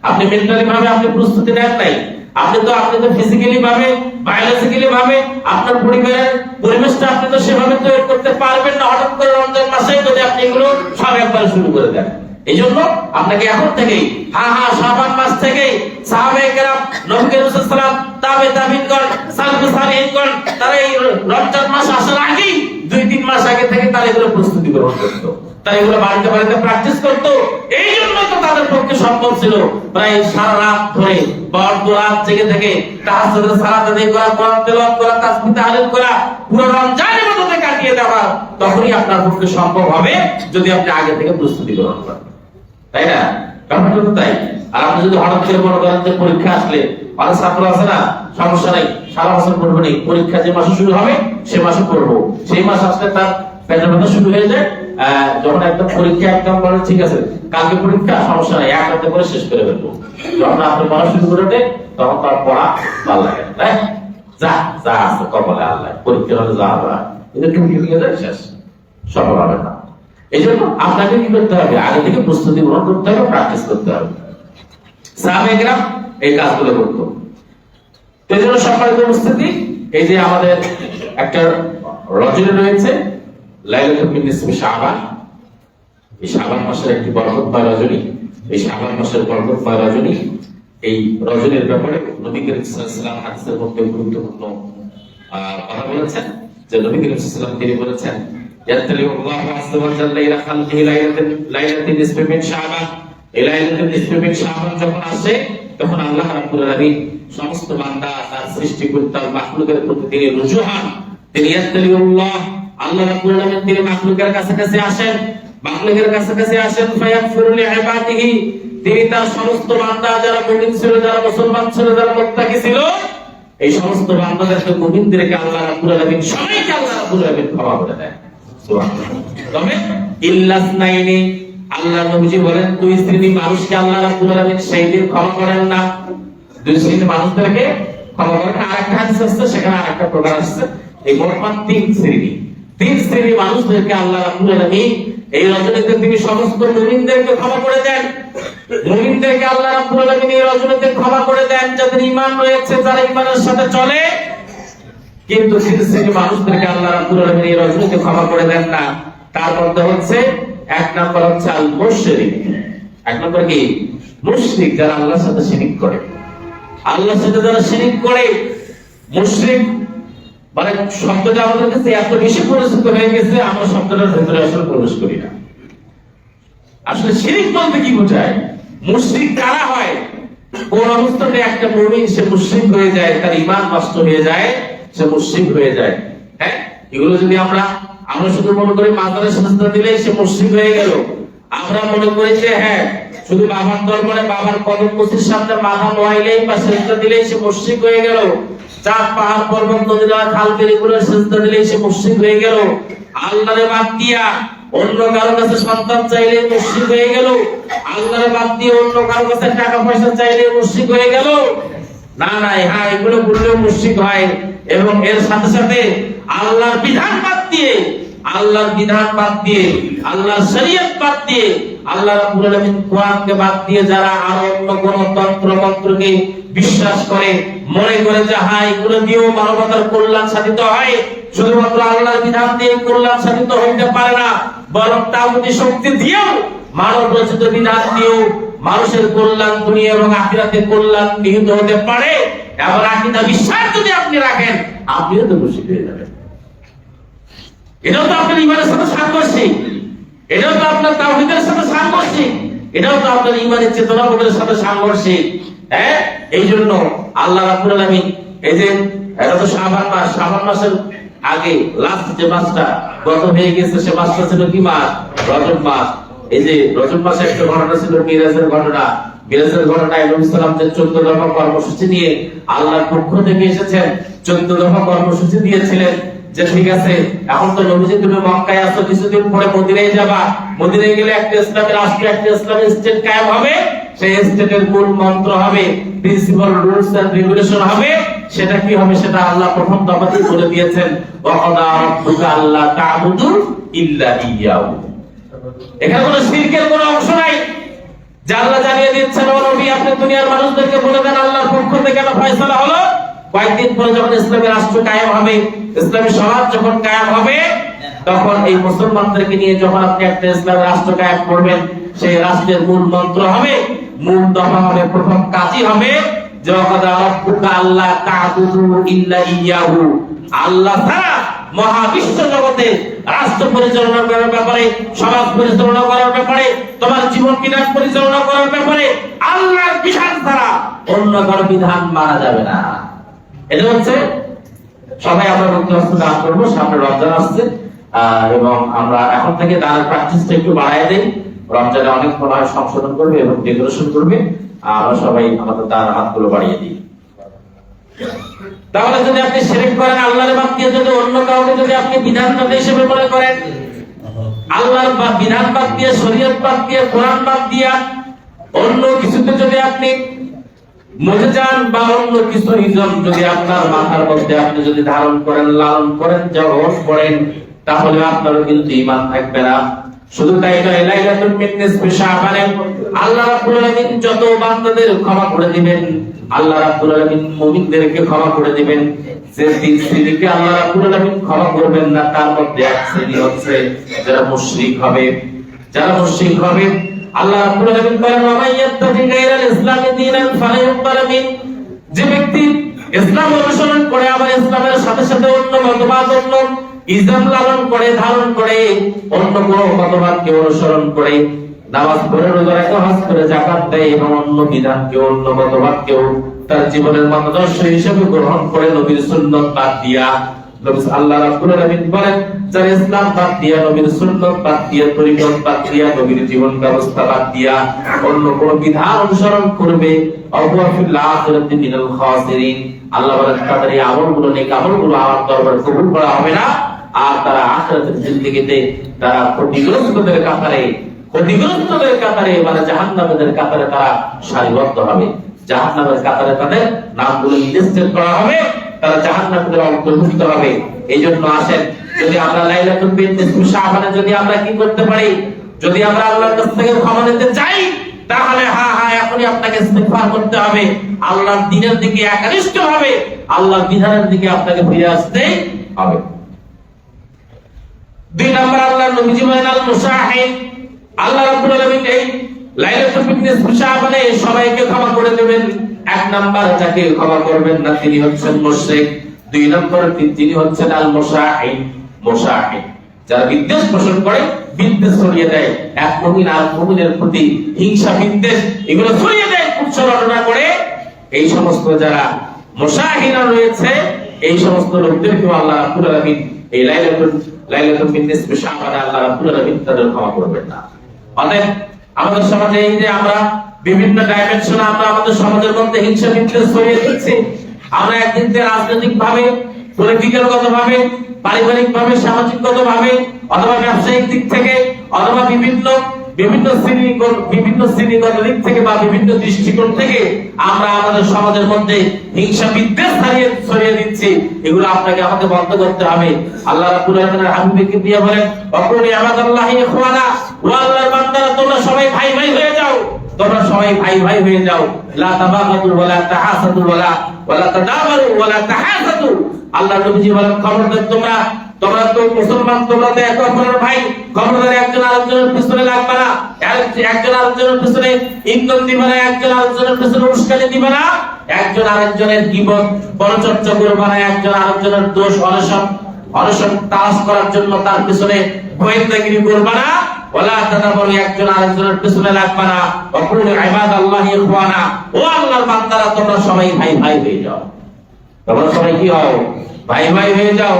আপনি মেন্টালি ভাবে আপনি প্রস্তুতি নেন নাই, আপনি তো ফিজিক্যালি ভাবে বায়োলজিক্যালি ভাবে আপনার পরিবারের পরিবেশটা আপনি তো সেভাবে তৈরি করতে পারবেন না। হঠাৎ করে রমজান মাসে যদি আপনি এগুলো সব একবার শুরু করে দেন, এই জন্য আপনাকে এখন থেকেই শাবান মাস থেকেই সাহাবায়ে কেরাম, নবী করিম সাল্লাল্লাহু আলাইহি ওয়াসাল্লাম, তাবিঈনগণ, সালফে সালেহিনগণ তারা এই রমজান মাস আসার আগেই 2-3 মাস আগে থেকে তারা এগুলো প্রস্তুতি গ্রহণ করতো, তারা এগুলো বাড়িতে প্র্যাকটিস করতো। এই জন্য তো তাদের পক্ষে সম্ভব ছিল প্রায় সারা রাত ধরে বড় রাত জেগে থেকে তাহাজ্জুদের সালাত আদায় করা, কোরআন তেলাওয়াত করা, তাসবিহ তাহলিল করা, পুরো রমজান ইবাদতে কাটিয়ে দেওয়া। তখনই আপনার পক্ষে সম্ভব হবে যদি আপনি আগে থেকে প্রস্তুতি গ্রহণ করেন, তাই না? ব্যাপারটা তো তাই। আর আপনি যদি হঠাৎ করে মনে করেন যে পরীক্ষা আসলে, অনেক ছাত্র আছে না, সমস্যা নাই, সারা বছর পড়বো নেই, পরীক্ষা যে মাসে শুরু হবে সে মাসে পড়বো, সেই মাস আসলে তার পেটের ব্যথা শুরু হয়ে যায়। যখন একদম পরীক্ষা একদম বলে ঠিক আছে কালকে পরীক্ষা, সমস্যা নাই, এক রাতে করে শেষ করে ফেলবো, যখন আপনি পড়া শুরু করে দেয় তখন তার পড়া ভালো লাগে, তাই যা আছে কপালে আল্লাহ, পরীক্ষা হলে যা হবে কিন্তু টুকি নিয়ে যায়, শেষ, সফল হবে না। এই জন্য আপনাকে কি করতে হবে, আগে থেকে প্রস্তুতি গ্রহণ করতে হবে, প্র্যাকটিস করতে হবে। সাহাবায়ে কেরাম এই কাজগুলো করতো। এই জন্য সম্মানিত উপস্থিতি, এই যে আমাদের একটা রজনী রয়েছে লাইলাতুল নিসফি শাবান, এই শাবান মাসের একটি বরকতময় রজনী, এই শাবান মাসের বরকতময় রজনী, এই রজনীর ব্যাপারে নবী করিম সাল্লাল্লাহু আলাইহি ওয়াসাল্লাম হাদিসের মধ্যে গুরুত্বপূর্ণ কথা বলেছেন। যে নবী করিম সাল্লাল্লাহু আলাইহি ওয়াসাল্লাম তিনি বলেছেন, ইয়াতলিউল্লাহু আযজা ওয়া জাল্লা ইলা খালকিহি লাইলাতুল নিসফি মিন শাবান, এই লাইলাতুল নিসফি মিন শাবান যখন আসে তখন আল্লাহ রাব্বুল আলামিন সমস্ত বান্দা তার সৃষ্টিকর্তা মাখলুকের প্রতি তিনি রুজু হন। তিনি ইয়াতলিউল্লাহ, আল্লাহ রাব্বুল আলামিন তিনি মাখলুকের কাছে আসেন, মাখলুকের কাছাকাছি আসেন, ফায়াগফিরু লিইবাদিহি, তিনি তার সমস্ত বান্দা যারা মুমিন ছিল, যারা মুসলমান ছিল, যারা মুত্তাকি ছিল, এই সমস্ত বান্দাদেরকে, মুমিনদেরকে আল্লাহ রাব্বুল আলামিন সবাইকে আল্লাহ রাব্বুল আলামিন ক্ষমা করে দেন। সুবহানাল্লাহ। তবে ইল্লাসনাইনি, আল্লাহ নবীজি বলেন দুই শ্রেণীর মানুষকে আল্লাহ রাব্বুল আলামিন সেই দিন ক্ষমা করেন না। দুই শ্রেণীর মানুষদেরকে ক্ষমা করেন না। আরেকটা হাদিস আছে, সেখানে আরেকটা প্রকার আসছে। এই মোটমাট তিন শ্রেণীর মানুষদেরকে আল্লাহ রাব্বুল আলামিন এই রজনীতে তিনি সমস্ত মুমিনদেরকে ক্ষমা করে দেন। মুমিনদেরকে আল্লাহ রাব্বুল আলামিন এই রজনীতে ক্ষমা করে দেন যাদের ঈমান রয়েছে, যারা ঈমানের সাথে চলে। কিন্তু তিন শ্রেণীর মানুষদেরকে আল্লাহ রাব্বুল আলামিন এই রজনীতে ক্ষমা করে দেন না। তার মধ্যে হচ্ছে এক নম্বর হচ্ছে আল মুশরিক। এক নম্বর কি? মুশরিক, যারা আল্লাহর সাথে শিরিক করে। আল্লাহর সাথে যারা শিরিক করে, মুশরিক মানে শব্দটা আমাদের কাছে এত বেশি পরিচিত হয়ে গেছে, আমরা শব্দটার ভেতরে আসলে প্রবেশ করি না। আসলে শিরিক বলতে কি বোঝায়? মুশরিক কারা হয়? কোন অবস্থাতে একটা মুমিন সে মুশরিক হয়ে যায়, তার ঈমান নষ্ট হয়ে যায়, সে মুশরিক হয়ে যায়। হ্যাঁ, এগুলো যদি আমরা শুধু মনে করি মাজারে সিজদা দিলেই সে মুশরিক হয়ে গেল, আমরা মনে করি যে হ্যাঁ শুধু বাবার দরবারে বাবার কদম মুছির সামনে মাথা নোয়াইলেই বা সিজদা দিলেই সে মুশরিক হয়ে গেল, চাঁদ পাহাড় পর্বত নদী নালা খাল বিলগুলো সিজদা দিলেই সে মুশরিক হয়ে গেল, আল্লাহরে বাদ দিয়া অন্য কারো কাছে সন্তান চাইলে মুশরিক হয়ে গেল, আল্লাহরে বাদ দিয়ে অন্য কারো কাছে টাকা পয়সা চাইলে মুশরিক হয়ে গেল। না না, হ্যাঁ এগুলো বললেও মুশরিক হয়। এবং এর সাথে সাথে আল্লাহর বিধান বাদ দিয়ে, আল্লাহর বিধান বাদ দিয়ে, আল্লাহর শরীয়ত বাদ দিয়ে, আল্লাহ রাব্বুল আলামিন কোরআনকে বাদ দিয়ে যারা আর অন্য কোন তন্ত্র মন্ত্রকে বিশ্বাস করে, মনে করে যে হ্যাঁ এগুলো দিয়েও মানবতার কল্যাণ সাধিত হয়, শুধুমাত্র আল্লাহর বিধান দিয়ে কল্যাণ সাধিত হইতে পারে না, বরং তাগুতি শক্তি দিয়েও মানব রচিত বিধান দিয়েও মানুষের কল্যাণ দুনিয়া এবং আখিরাতে কল্যাণ নিহিত হতে পারে। এবার আকীদা বিশ্বাস যদি আপনি রাখেন, আপনিও তো মুশরিক হয়ে যাবেন। এটাও তো আপনার ঈমানের সাথে সাংঘর্ষিক, এটাও তো আপনার তাওহীদের সাথে সাংঘর্ষিক, এটাও তো আপনার ঈমানের চেতনাবোধের সাথে সাংঘর্ষিক। হ্যাঁ, এই জন্য আল্লাহ রাব্বুল আলামিন এই যে এটা তো শাবান মাস, শাবান মাসের আগে লাস্ট যে মাসটা গত হয়ে গেছে, সে মাসটা ছিল কি মাস? রজব মাস। এই যে রজব মাসে একটা ঘটনা ছিল মিরাজের ঘটনা। মিরাজের ঘটনায় নবী সাল্লাল্লাহু আলাইহি ওয়াসাল্লাম 14 দফা কর্মসূচি নিয়ে আল্লাহর পক্ষ থেকে এসেছেন। 14 দফা কর্মসূচি দিয়েছিলেন যে ঠিক আছে, এখন তো নবীজি তুমি মক্কায় আছো, কিছুদিন পরে মদিনায় যাবা, মদিনায় গেলে একটা ইসলামের রাষ্ট্র, একটা ইসলামিক স্টেট কায়েম হবে। সেই স্টেটের মূল মন্ত্র হবে, প্রিন্সিপাল রুলস এন্ড রেগুলেশন হবে। সেটা কি হবে? সেটা আল্লাহ প্রথম দফাতেই বলে দিয়েছেন, ওয়া ক্বাদা রাব্বুকা আল্লা তা'বুদু ইল্লা ইয়্যাহু। এখানে কোনো শিরকের কোনো অংশ নাই। যে আল্লাহ জানিয়ে দিচ্ছেন, ও নবী আপনি দুনিয়ার মানুষদেরকে বলে দেন আল্লাহর পক্ষ থেকে একটা ফয়সালা হলো, কয়েকদিন পরে যখন ইসলামের রাষ্ট্র কায়েম হবে, ইসলামী সমাজ যখন কায়েম হবে, তখন এই মুসলমানদেরকে নিয়ে যখন আপনি একটা ইসলামের রাষ্ট্র কায়েম করবেন, সেই রাষ্ট্রের মূল মন্ত্র হবে, মূল দফা হবে, প্রথম কাজই হবে যে ওয়া ক্বাদা রাব্বুকা আল্লা তা'বুদু ইল্লা ইয়্যাহু। আল্লাহ ছাড়া মহাবিশ্ব জগতে রাষ্ট্র পরিচালনা করার ব্যাপারে, সমাজ পরিচালনা করার ব্যাপারে, তোমার জীবন বিধান পরিচালনা করার ব্যাপারে আল্লাহর বিধান ছাড়া অন্য কারো বিধান মানা যাবে না। এটা হচ্ছে সবাই আমরা বক্তব্য দান করবো। সামনে রমজান আসছে এবং আমরা এখন থেকে দানের প্র্যাকটিসটা একটু বাড়ায় দেই। রমজানে অনেক মনে হয় সংশোধন করবে এবং ডেকোরেশন করবে। আমরা সবাই আমাদের দান হাতগুলো বাড়িয়ে দিই। তাহলে যদি আপনি শিরক করেন, আল্লাহর বাদ দিয়ে যদি অন্য কাউকে যদি আপনি বিধানদাতা হিসেবে মনে করেন, আল্লাহর বিধান বাদ দিয়ে, শরীয়ত বাদ দিয়ে, কোরআন বাদ দিয়ে অন্য কিছুতে যদি আপনি মজে যান বা অন্য কিছু ইজম যদি আপনার মাথার মধ্যে আপনি যদি ধারণ করেন, লালন করেন, যখন করেন, তাহলে আপনারও কিন্তু ঈমান থাকবে না। শুধু তাই নয়, লাইলাতুল নিসফি শাবানে আল্লাহ রাব্বুল আলামিন যত বান্দাদের ক্ষমা করে দিবেন, আল্লাহ রাব্বুল আলামিন মুমিনদেরকে ক্ষমা করে দিবেন। যে তিন শ্রেণীকে আল্লাহ রাব্বুল আলামিন ক্ষমা করবেন না, তার মধ্যে এক শ্রেণী হচ্ছে যারা মুশরিক হবে। যারা মুশরিক হবে, আল্লাহ রাব্বুল আলামিন বলেন, ওয়া মান ইয়াত্তাবি গায়রাল ইসলামি দীনান ফালা ইউকবাল মিন। যে ব্যক্তি ইসলাম অনুসরণ করে আবার ইসলামের সাথে সাথে অন্য মতবাদ, অন্য ইসলাম লালন করে, ধারণ করে, অন্য কোন মতবাদকে অনুসরণ করে, নামাজ পড়ে, রোজা রাখে, হজ করে, যাকাত দেয় এবং অন্য বিধানকে, অন্য মতবাদকেও তার জীবনের মানদর্শ হিসেবে গ্রহণ করে, নবীর সুন্নাত বাদ দিয়া নবী আল্লাহ রাব্বুল আলামিন বলেন, যারা ইসলাম বাদ দিয়া, নবীর সুন্নাত বাদ দিয়া, তরিকত বাদ দিয়া, নবীর জীবন ব্যবস্থা বাদ দিয়া অন্য কোন বিধান অনুসরণ করবে, আল্লাহ ফিল আখিরাতি মিনাল খাসিরিন, আল্লাহ বলেন তাদের এই আমলগুলো, নেক আমলগুলো আমার দরবারে কবুল করা হবে না, আর তারা আখিরাতের জিন্দেগিতে তারা ক্ষতিগ্রস্তদের কাতারে মানে জাহান্নামের কাতারে তারা সারিবদ্ধ হবে। জাহান্নামের কাতারে তাদের নামগুলো লিস্টেড করা হবে, তারা জাহান্নামের অন্তর্ভুক্ত হবে। এই জন্য আসেন, যদি আমরা লাইলাতুল নিসফে শাবানে যদি আমরা কি করতে পারি, যদি আমরা আল্লাহর কাছ থেকে ক্ষমা নিতে চাই, তাহলে এখনই আপনাকে ইস্তিগফার করতে হবে, আল্লাহর দ্বীনের দিকে একনিষ্ঠ হবে, আল্লাহর বিধানের দিকে আপনাকে ফিরে আসতে হবে। 2 নম্বর, আল্লাহর নবীজি বলেন আল মুসাহিদ, আল্লাহ রাব্বুল আলামিন এই লাইলাতুল নিসফে শাবানে সবাইকে ক্ষমা করে দেবেন। 1 নাম্বার, যাকে ক্ষমা করবেন না তিনি হচ্ছেন মুশরিক। 2 নম্বর, তিনি হচ্ছেন আল মুসাহিদ, মুসাহিদ যারা বিদ্বেষ পোষণ করে, বিদ্বেষ ছড়িয়ে দেয়, এক মুমিন আর মুমিনের প্রতি হিংসা বিদ্বেষ এগুলো ছড়িয়ে দেয়, কুচ্ছরণা করে, এই সমস্ত যারা মুসাহিদা রয়েছে, এই সমস্ত লোকদেরকে আল্লাহ রাব্বুল আলামিন এই লাইলাতুল নিসফে শাবানে আল্লাহ রাব্বুল আলামিন তাদের ক্ষমা করবেন না। অতএব আমাদের সমাজে এই যে আমরা বিভিন্ন ডাইমেনশনে আমরা আমাদের সমাজের মধ্যে হিংসা বিদ্বেষ ছড়িয়ে দিচ্ছি, আমরা একদিন থেকে রাজনৈতিক ভাবে, পলিটিক্যাল গত ভাবে, পারিবারিক ভাবে, সামাজিকগত ভাবে, অথবা ব্যবসায়িক দিক থেকে, অথবা বিভিন্ন শ্রেণীগত দিক থেকে বা বিভিন্ন দৃষ্টিকোণ থেকে আমরা আমাদের সমাজের মধ্যে হিংসা বিদ্বেষ ছড়িয়ে দিচ্ছি। এগুলো আপনাকে আমাকে বন্ধ করতে হবে। আল্লাহ রাব্বুল আলামিনের হাবিবকে দিয়ে বলেন, ওয়াকুনু ইবাদাল্লাহি ইখওয়ানা, ও আল্লাহর বান্দারা তোমরা সবাই ভাই ভাই হয়ে যাও, তোমরা সবাই ভাই ভাই হয়ে যাও। লা তাবাগাদু ওয়ালা তাহাসাদু ওয়ালা তাদাবারু ওয়ালা তাহাসাদু। আল্লাহ নবীজি বলেন, খবরদার তোমরা তো মুসলমান, তোমরা তো একে অপরের ভাই, খবরদার একজন আরেকজনের পিছনে লাগবে না, একজন আরেকজনের পিছনে ইন্ধন দিবে না, একজন আরেকজনের পিছনে উস্কানি দিবে না, একজন আরেকজনের গীবত পরচর্চা করবে না, একজন আরেকজনের দোষ অনশন তালাশ করার জন্য তার পিছনে গোয়েন্দাগিরি করবে না, ওয়ালা তাদাবারু, একজন আরেকজনের পিছনে লাগবে না, ওয়াকুনু ইবাদাল্লাহি ইখওয়ানা, ও আল্লাহর বান্দারা তোমরা সবাই ভাই ভাই হয়ে যাও। তোমরা সবাই কি হও? ভাই ভাই হয়ে যাও।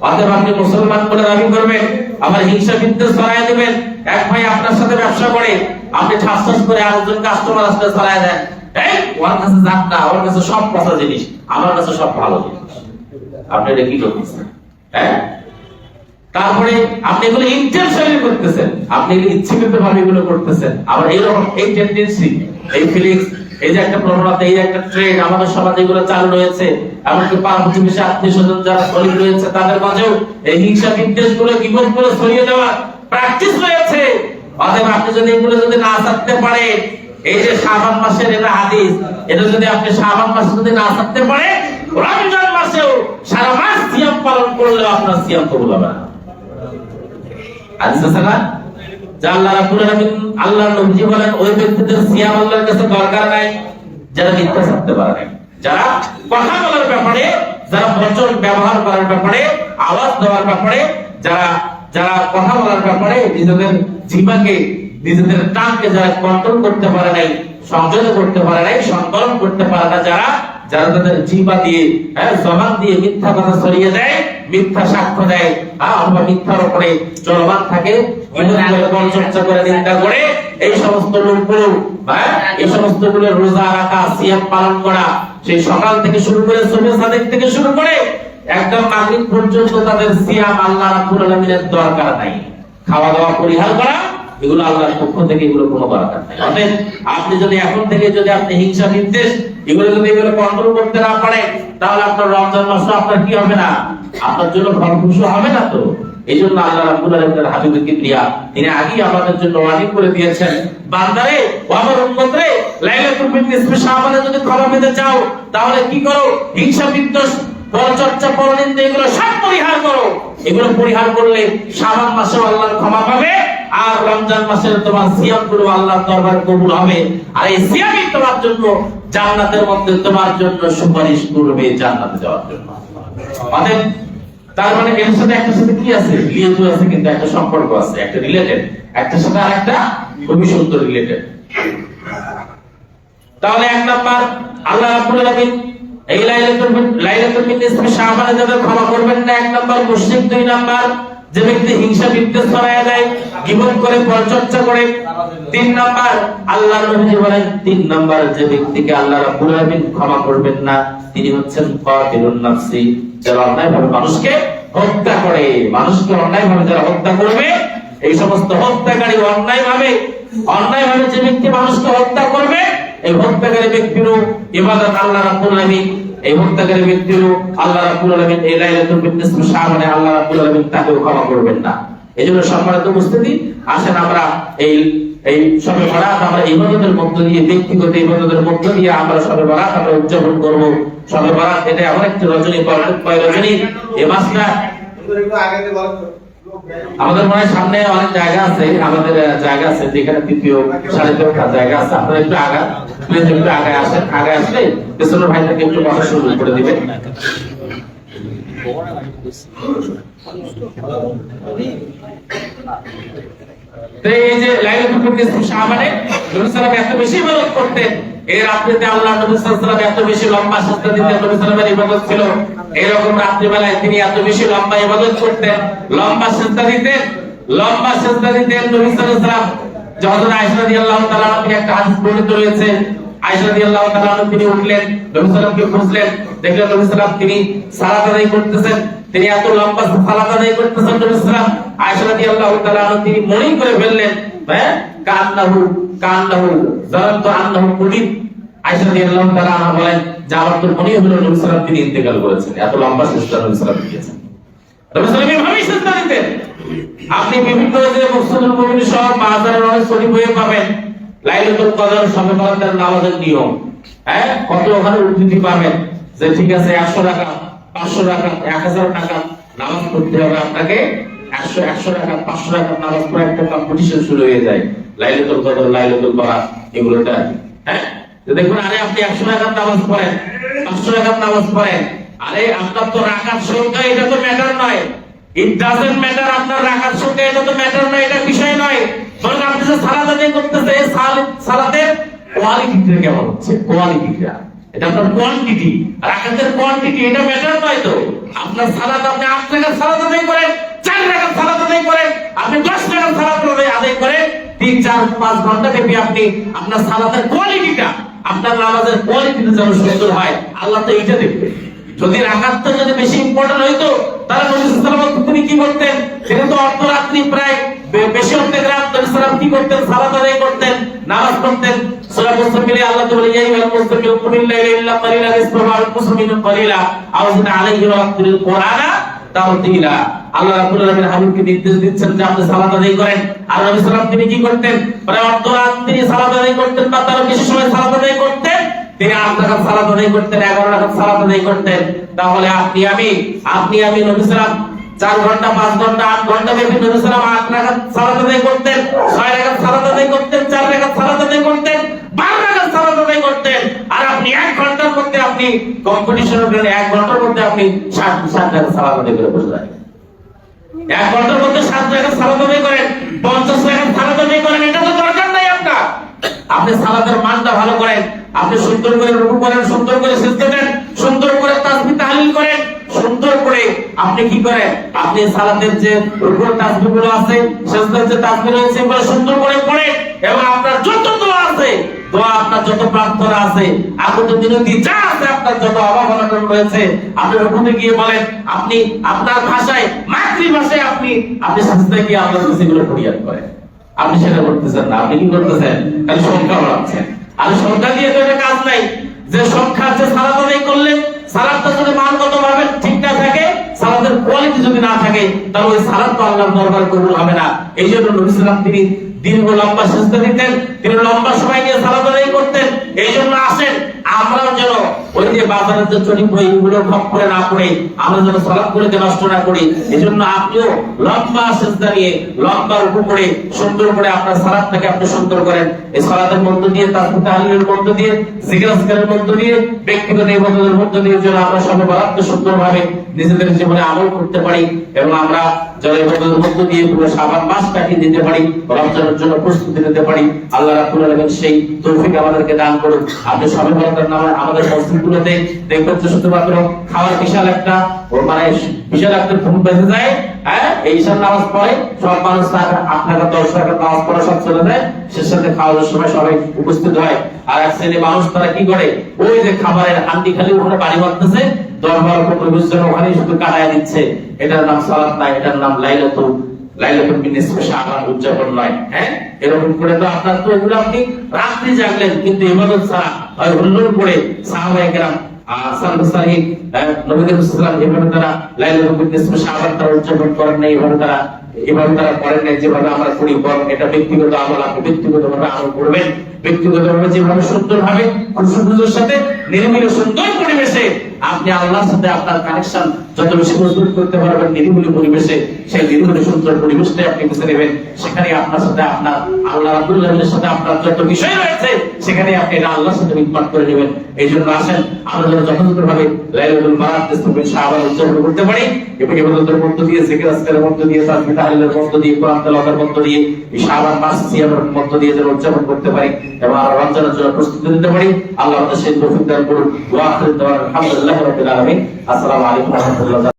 অতএব আপনি মুসলমান বলে দাবি করবেন, আবার হিংসা বিদ্বেষ ছড়ায় দিবেন। এক ভাই আপনার সাথে ব্যবসা করে, আপনি ঠাস করে আরেকজন কাস্টমার আসলে ছড়ায় দেন, এই ওর কাছে যান না, ওর কাছে সব পচা জিনিস, আমার কাছে সব ভালো জিনিস। আপনি এটা কি করতেছেন? হ্যাঁ, তারপরে আপনি এগুলো ইন্টেনশনালি করতেছেন, আপনি ইচ্ছাকৃত ভাবে এগুলো করতেছেন। আবার এইরকম এই টেন্ডেন্সি, এই ফিলিংস, এই যে একটা প্রবণতা, এই একটা ট্রেন্ড আমাদের সমাজে এগুলো চালু রয়েছে। এমনকি পাড়া প্রতিবেশী, আত্মীয় স্বজন যারা শরীর রয়েছে তাদের মাঝেও এই হিংসা বিদ্বেষ গুলো, বিপদ গুলো ছড়িয়ে দেওয়ার প্র্যাকটিস রয়েছে। অতএব আপনি যদি এগুলো যদি না ছাড়তে পারেন, এই যে শাবান মাসের এটা হাদিস, এটা যদি আপনি শাবান মাসে যদি না ছাড়তে পারেন, রমজান মাসেও সারা মাস সিয়াম পালন করলেও আপনার সিয়াম কবুল হবে না। আচ্ছা না, আল্লাহ রাব্বুল আলামিন, আল্লাহর নবী বলেন, ওই ব্যক্তিদের সিয়াম আল্লাহর কাছে দরকার নাই যারা মিথ্যা ছাড়তে পারে না, যারা কথা বলার ব্যাপারে, যারা বচন ব্যবহার করার ব্যাপারে, আওয়াজ দেওয়ার ব্যাপারে, যারা কথা বলার ব্যাপারে নিজেদের জিহ্বাকে, নিজেদের টানকে যারা কন্ট্রোল করতে পারে নাই, সংযত করতে পারে নাই, সংবরণ করতে পারে না, যারা তাদের জিহ্বা দিয়ে, জবান দিয়ে মিথ্যা কথা ছড়িয়ে দেয়, মিথ্যা সাক্ষ্য দেয়, অথবা মিথ্যার উপরে চলমান থাকে, চর্চা করে, নিন্দা করে, এই সমস্ত লোকগুলো, এই সমস্ত গুলো রোজা রাখা, সিয়াম পালন করা, সেই সকাল থেকে শুরু করে সুবহ সাদেক থেকে শুরু করে একদম মাগরিব পর্যন্ত তাদের সিয়াম আল্লাহ রাব্বুল আলামিনের দরকার নাই। খাওয়া দাওয়া পরিহার করা, এগুলো আল্লাহর পক্ষ থেকে এগুলো কোনো দরকার নাই। অতএব আপনি যদি এখন থেকে যদি আপনি হিংসা বিদ্বেষ এগুলো কন্ট্রোল করতে না পারেন, তাহলে আপনার রমজান মাস আপনার কি হবে না, আপনার জন্য ফলপ্রসূ হবে না। তো এই জন্য আল্লাহ রাব্বুল আলামিনের হাবিবের কিবরিয়া তিনি আগেই আমাদের জন্য ওয়ার্নিং করে দিয়েছেন, বান্দারে ও আমার উম্মত রে, লাইলাতুল নিসফে শাবানে যদি ক্ষমা পেতে চাও, তাহলে কি করো? হিংসা বিদ্বেষ, পরচর্চা, পরনিন্দা এগুলো সব পরিহার করো। এগুলো পরিহার করলে শাবান মাসে আল্লাহর ক্ষমা পাবে, আর রমজান মাসের তোমার সিয়াম গুলো আল্লাহর দরবারে কবুল হবে, আর এই সিয়ামই তোমার জন্য জান্নাতের মধ্যে তোমার জন্য সুপারিশ করবে জান্নাতে যাওয়ার জন্য। মানে তার মানে এর সাথে একটা সাথে কি আছে, লিয়েজু আছে, কিন্তু একটা সম্পর্ক আছে, একটা রিলেটেড, একটার সাথে আরেকটা খুবই সুন্দর রিলেটেড। তাহলে 1 নাম্বার, আল্লাহ রাব্বুল আলামিন এই লাইলাতুল নিসফি শাবানে যাদের ক্ষমা করবেন না, 1 নাম্বার মুশরিক, 2 নাম্বার যে ব্যক্তি হিংসা বিদ্বেষ ছড়ায় দেয়, গীবত করে, পরচর্চা করে, 3 নাম্বার আল্লাহর নবী বলেন 3 নাম্বার যে ব্যক্তিকে আল্লাহ রাব্বুল আলামিন ক্ষমা করবেন না তিনি হচ্ছেন কাতিলুন নাফসি, যারা অন্যায়ভাবে মানুষকে হত্যা করে। মানুষকে অন্যায়ভাবে যারা হত্যা করবে, এই সমস্ত হত্যাকারী অন্যায়ভাবে যে ব্যক্তি মানুষকে হত্যা করবে, এই হত্যাকারী ব্যক্তিরও ইবাদত আল্লাহ রাব্বুল আলামিন, এই হত্যাকারী ব্যক্তিরও আল্লাহ রাব্বুল আলামিন এই লাইলাতুল নিসফি শাবানে আল্লাহ রাব্বুল আলামিন তাকেও ক্ষমা করবেন না। এজন্য সম্মানিত উপস্থিতি, আসেন আমরা এই শবে বরাত আমরা ইবাদতের মধ্য দিয়ে, ব্যক্তিগত ইবাদতের মধ্য দিয়ে আমরা শবে বরাত আমরা উদযাপন করব। শবে বরাত এটা এমন একটি রজনী, বরকতময় রজনী। এই মাসটা আমাদের মনে হয় সামনে অনেক জায়গা আছে, আমাদের জায়গা আছে যেখানে তৃতীয় সারিতে ওঠার জায়গা আছে। আপনারা একটু প্লিজ একটু আগে আসেন। আগে আসলে পেছনের ভাইটাকে একটু কথা শুরু করে দিবেন। এই যে লাইলাতুল নিসফি শাবানে নবী সাল্লাল্লাহু আলাইহি ওয়াসাল্লাম এত বেশি ইবাদত করতেন, এই রাত্রিতে আল্লাহ নবী সাল্লাল্লাহু আলাইহি ওয়াসাল্লাম এত বেশি লম্বা সিজদা দিতেন, নবী সাল্লাল্লাহু আলাইহি ওয়াসাল্লামের ইবাদত ছিল এরকম। রাত্রিবেলায় তিনি এত বেশি লম্বা ইবাদত করতেন, লম্বা সিজদা দিতেন নবী সাল্লাল্লাহু আলাইহি ওয়াসাল্লাম। যখন আয়েশা রাদিয়াল্লাহু তাআলা থেকে একটা হাদিস বর্ণিত রয়েছে, আয়েশা রাদিয়াল্লাহু তাআলা তিনি উঠলেন, নবী সাল্লাল্লাহু আলাইহি ওয়াসাল্লামকে খুঁজলেন, দেখলেন নবী সাল্লাল্লাহু আলাইহি ওয়াসাল্লাম তিনি সালাত আদায় করতেছেন, তিনি এত লম্বা সালাত আদায় করতেছেন নবী সাল্লাল্লাহু আলাইহি ওয়াসাল্লাম। আয়েশা রাদিয়াল্লাহু তাআলা তিনি মনে করে ফেললেন, হ্যাঁ, কান্নাহু জানতু আন্নাহু কুলিদ। আয়েশা রাদিয়াল্লাহু তাআলা বলেন যে আমার তো মনে হলো নবী সাল্লাল্লাহু আলাইহি ওয়াসাল্লাম তিনি ইন্তেকাল করেছেন, এত লম্বা সিজদা নবী সাল্লাল্লাহু আলাইহি ওয়াসাল্লাম দিয়েছেন। নবী সাল্লাল্লাহু আলাইহি ওয়াসাল্লাম সিজদা দিতেন। আপনি বিভিন্ন যে মুসলিম মুমিন সহ মাজারের অনেক শরীফ হয়ে পাবেন লাইলাতুল কদর, শবে বরাতের নামাজের নিয়ম, হ্যাঁ, কত ওখানে উদ্ধৃতি পাবেন যে ঠিক আছে 100 টাকা 500 টাকা 1000 টাকা নামাজ পড়তে হবে আপনাকে, 100 টাকা 500 টাকা নামাজ পড়ে একটা কম্পিটিশন শুরু হয়ে যায় লাইলাতুল কদর, লাইলাতুল বরাত এগুলোটা। হ্যাঁ, দেখুন, আরে আপনি 100 টাকার নামাজ পড়েন, 500 টাকার নামাজ পড়েন, আরে আপনার তো রাকাত সংখ্যা এটা তো ম্যাটার নয়, ইট ডাজন্ট ম্যাটার, আপনার রাকাত সংখ্যা এটা তো ম্যাটার নয়, এটা বিষয় নয়, বরং আপনি যে সালাত আদায় করতেছেন এই সালাতের কোয়ালিটিটা কেমন হচ্ছে, কোয়ালিটিটা, এটা আপনার কোয়ান্টিটি, রাকাতের কোয়ান্টিটি এটা ম্যাটার নয়। তো আপনার সালাত আপনি 8 টাকার সালাত আদায় করেন, 4 টাকার সালাত আদায় করেন, আপনি 10 টাকার সালাত আদায় করেন, 3, 4, 5 ঘন্টা ব্যাপী আপনি আপনার সালাতের কোয়ালিটিটা, আপনার নামাজের কোয়ালিটিটা যেন সুন্দর হয়, আল্লাহ তো এইটা দেখবে। যদি রাকাতটা যদি বেশি ইম্পর্টেন্ট হইতো তাহলে নবী সাল্লাল্লাহু আলাইহি ওয়াসাল্লাম তিনি কি করতেন, তিনি তো অর্ধরাত্রি প্রায় বেশি অর্ধেক রাত নবী সাল্লাল্লাহু আলাইহি ওয়াসাল্লাম কি করতেন, সালাত আদায় করতেন, নামাজ পড়তেন। সূরা মুজাম্মিলে আল্লাহ তাআলা বলেন, ইয়া আইয়ুহাল মুজাম্মিল কুম আল-লাইলা ইল্লা কালিলান নিসফাহু আও ইনকুস মিনহু কালিলা আও জিদ আলাইহি ওয়া রাত্তিল কুরআনা তারতিলা। আল্লাহ রাব্বুল আলামিন হাবিবকে নির্দেশ দিচ্ছেন যে আপনি সালাত আদায় করেন। আর নবী সাল্লাল্লাহু আলাইহি ওয়াসাল্লাম তিনি কি করতেন, প্রায় অর্ধরাত্রি সালাত আদায় করতেন বা তার বেশি সময় সালাত আদায় করতেন। তিনি 8 রাকাত সালাত আদায় করতেন, 11 রাকাত সালাত আদায় করতেন। তাহলে আপনি আমি নবী সাল্লাল্লাহু 4 ঘন্টা 5 ঘন্টা 8 ঘন্টা ব্যাপী নবী সাল্লাল্লাহু 8 রাকাত সালাত আদায় করতেন, 6 রাকাত সালাত আদায় করতেন, 4 রাকাত সালাত আদায় করতেন, 12 রাকাত সালাত আদায় করতেন। আর আপনি 1 ঘন্টার মধ্যে আপনি কম্পিটিশনের জন্য 1 ঘন্টার মধ্যে আপনি 7 রাকাত সালাত আদায় করে বসে যাবেন। 1 ঘন্টার মধ্যে 7 রাকাত সালাত আদায় করেন, 50 রাকাত সালাত আদায় করেন, এটা তো দরকার নাই আপনার। আপনি সালাতের মানটা ভালো করেন, আপনি সুন্দর করে রুকু করেন, সুন্দর করে সিজদা দেন, সুন্দর করে তাসবিহ তাহলিল করেন, সুন্দর করে আপনি কি করেন, আপনি সালাতের যে রুকুর তাসবিহগুলো আছে, সিজদার যে তাসবিহ রয়েছে এগুলো সুন্দর করে পড়েন। এবং আপনার যত দোয়া আছে, আপনার যত প্রার্থনা আছে, আপনার মিনতি যা আছে, আপনার যত অভাব অনটন রয়েছে, আপনি রুকুতে গিয়ে বলেন, আপনি আপনার ভাষায়, মাতৃভাষায় আপনি সিজদায় গিয়ে আল্লাহর কাছে এগুলো ফরিয়াদ করেন। আপনি সেটা করতেছেন না, আপনি কি করতেছেন, খালি সংখ্যা বাড়াচ্ছেন। আর সংখ্যা দিয়ে তো এটা কাজ নাই, যে সংখ্যা যে সালাত আদায় করলেন, সালাতটা যদি মানগত ভাবে ঠিক না থাকে, সালাতের কোয়ালিটি যদি না থাকে, তাহলে ওই সালাত তো আল্লাহর দরবারে কবুল হবে না। এই জন্য নবী সাল্লাল্লাহু আলাইহি ওয়াসাল্লাম তিনি দীর্ঘ লম্বা সিজদা দিতেন, তিনি লম্বা সময় নিয়ে সালাত আদায় করতেন। এই জন্য আসেন আমরাও যেন ওই যে বাজারের যে চটি বই এগুলো খপ করে না পড়ে আমরা যেন সালাত করে নষ্ট না করি। এই জন্য আপনিও লম্বা সিজদা নিয়ে লম্বা রুকু করে সুন্দর করে আপনার সালাতটাকে আপনি সুন্দর করেন। এই সালাতের মধ্য দিয়ে, তাসবিহ তাহলিলের মধ্য দিয়ে, জিকির আজকারের মধ্য দিয়ে, ব্যক্তিগত ইবাদতের মধ্য দিয়ে যেন আমরা শবে বরাতকে সুন্দরভাবে নিজেদের জীবনে আমল করতে পারি এবং আমরা যেন এবাদতের মধ্য দিয়ে পুরো শাবান মাস কাটিয়ে দিতে পারি, রমজানের জন্য প্রস্তুতি নিতে পারি। আল্লাহ রাব্বুল আলামিন সেই তৌফিক আমাদেরকে দান করুন। আপনি সবে বরাতের নামে আমাদের মসজিদগুলোতে দেখবেন যে শুধুমাত্র খাওয়ার বিশাল একটা ঘুম বেঁধে যায়। হ্যাঁ, এই ঈশার নামাজ পড়ে সব মানুষ 8 টাকা 10 টাকা নামাজ পড়া সব চলে যায়, শেষ সাথে খাওয়ার সময় সবাই উপস্থিত হয়। আর এক শ্রেণীর মানুষ তারা কি করে, ওই যে খাবারের হান্ডি খালি ওখানে বাড়ি বাঁধতেছে, 10-12 জন ওখানে শুধু কাটায় দিচ্ছে। এটার নাম সালাত নাই, এটার নাম লাইলাতুল নিসফি শাবান উদযাপন নয়। হ্যাঁ, এরকম করে তো আপনার তো এগুলো আপনি রাত্রি জাগলেন, কিন্তু ইবাদত ছাড়া হয় হুল্লোড় করে সাহাবায়ে কেরাম সালফে সালিহিন নবী করিম সাল্লাল্লাহু আলাইহি ওয়াসাল্লাম তারা লাইলাতুল নিসফি শাবান তারা উদযাপন করেন নাই, এভাবে তারা করেন নাই যেভাবে আমরা করি। বরং এটা ব্যক্তিগত আমল, আপনি ব্যক্তিগতভাবে আমল করবেন। ব্যক্তিগতভাবে যেভাবে সুন্দরভাবে খুশি-খুশির সাথে নিরিবিলি সুন্দর পরিবেশে আপনি আল্লাহর সাথে আপনার কানেকশন যত বেশি মজবুত করতে পারবেন, নিরিবিলি পরিবেশে, সেই নিরিবিলি সুন্দর পরিবেশটাই আপনি বেছে নেবেন। সেখানে আপনার সাথে আপনার আল্লাহ রাব্বুল আলামিনের সাথে আপনার যত বিষয় রয়েছে সেখানে আপনি এটা আল্লাহর সাথে মিটমাট করে নেবেন। এই জন্য আসেন আমরা যেন যথাযথভাবে লাইলাতুল বারাত নিসফি শাবান উদযাপন করতে পারি এবং ইবাদতের মধ্য দিয়ে, জিকির আজকারের মধ্য দিয়ে, তাসবিহ তাহলিলের মধ্য দিয়ে, কোরআন তেলাওয়াতের মধ্য দিয়ে, এই শাবান মাস সিয়ামের মধ্য দিয়ে যেন উদযাপন করতে পারি এবং রমজানের জন্য প্রস্তুতি নিতে পারি। আল্লাহ আমাদের সেই তৌফিক দান করুন। ওয়া আখিরু দাওয়ানা আলহামদুলিল্লাহি রাব্বিল আলামিন। আসসালামু আলাইকুম ওয়া রাহমাতুল্লাহ।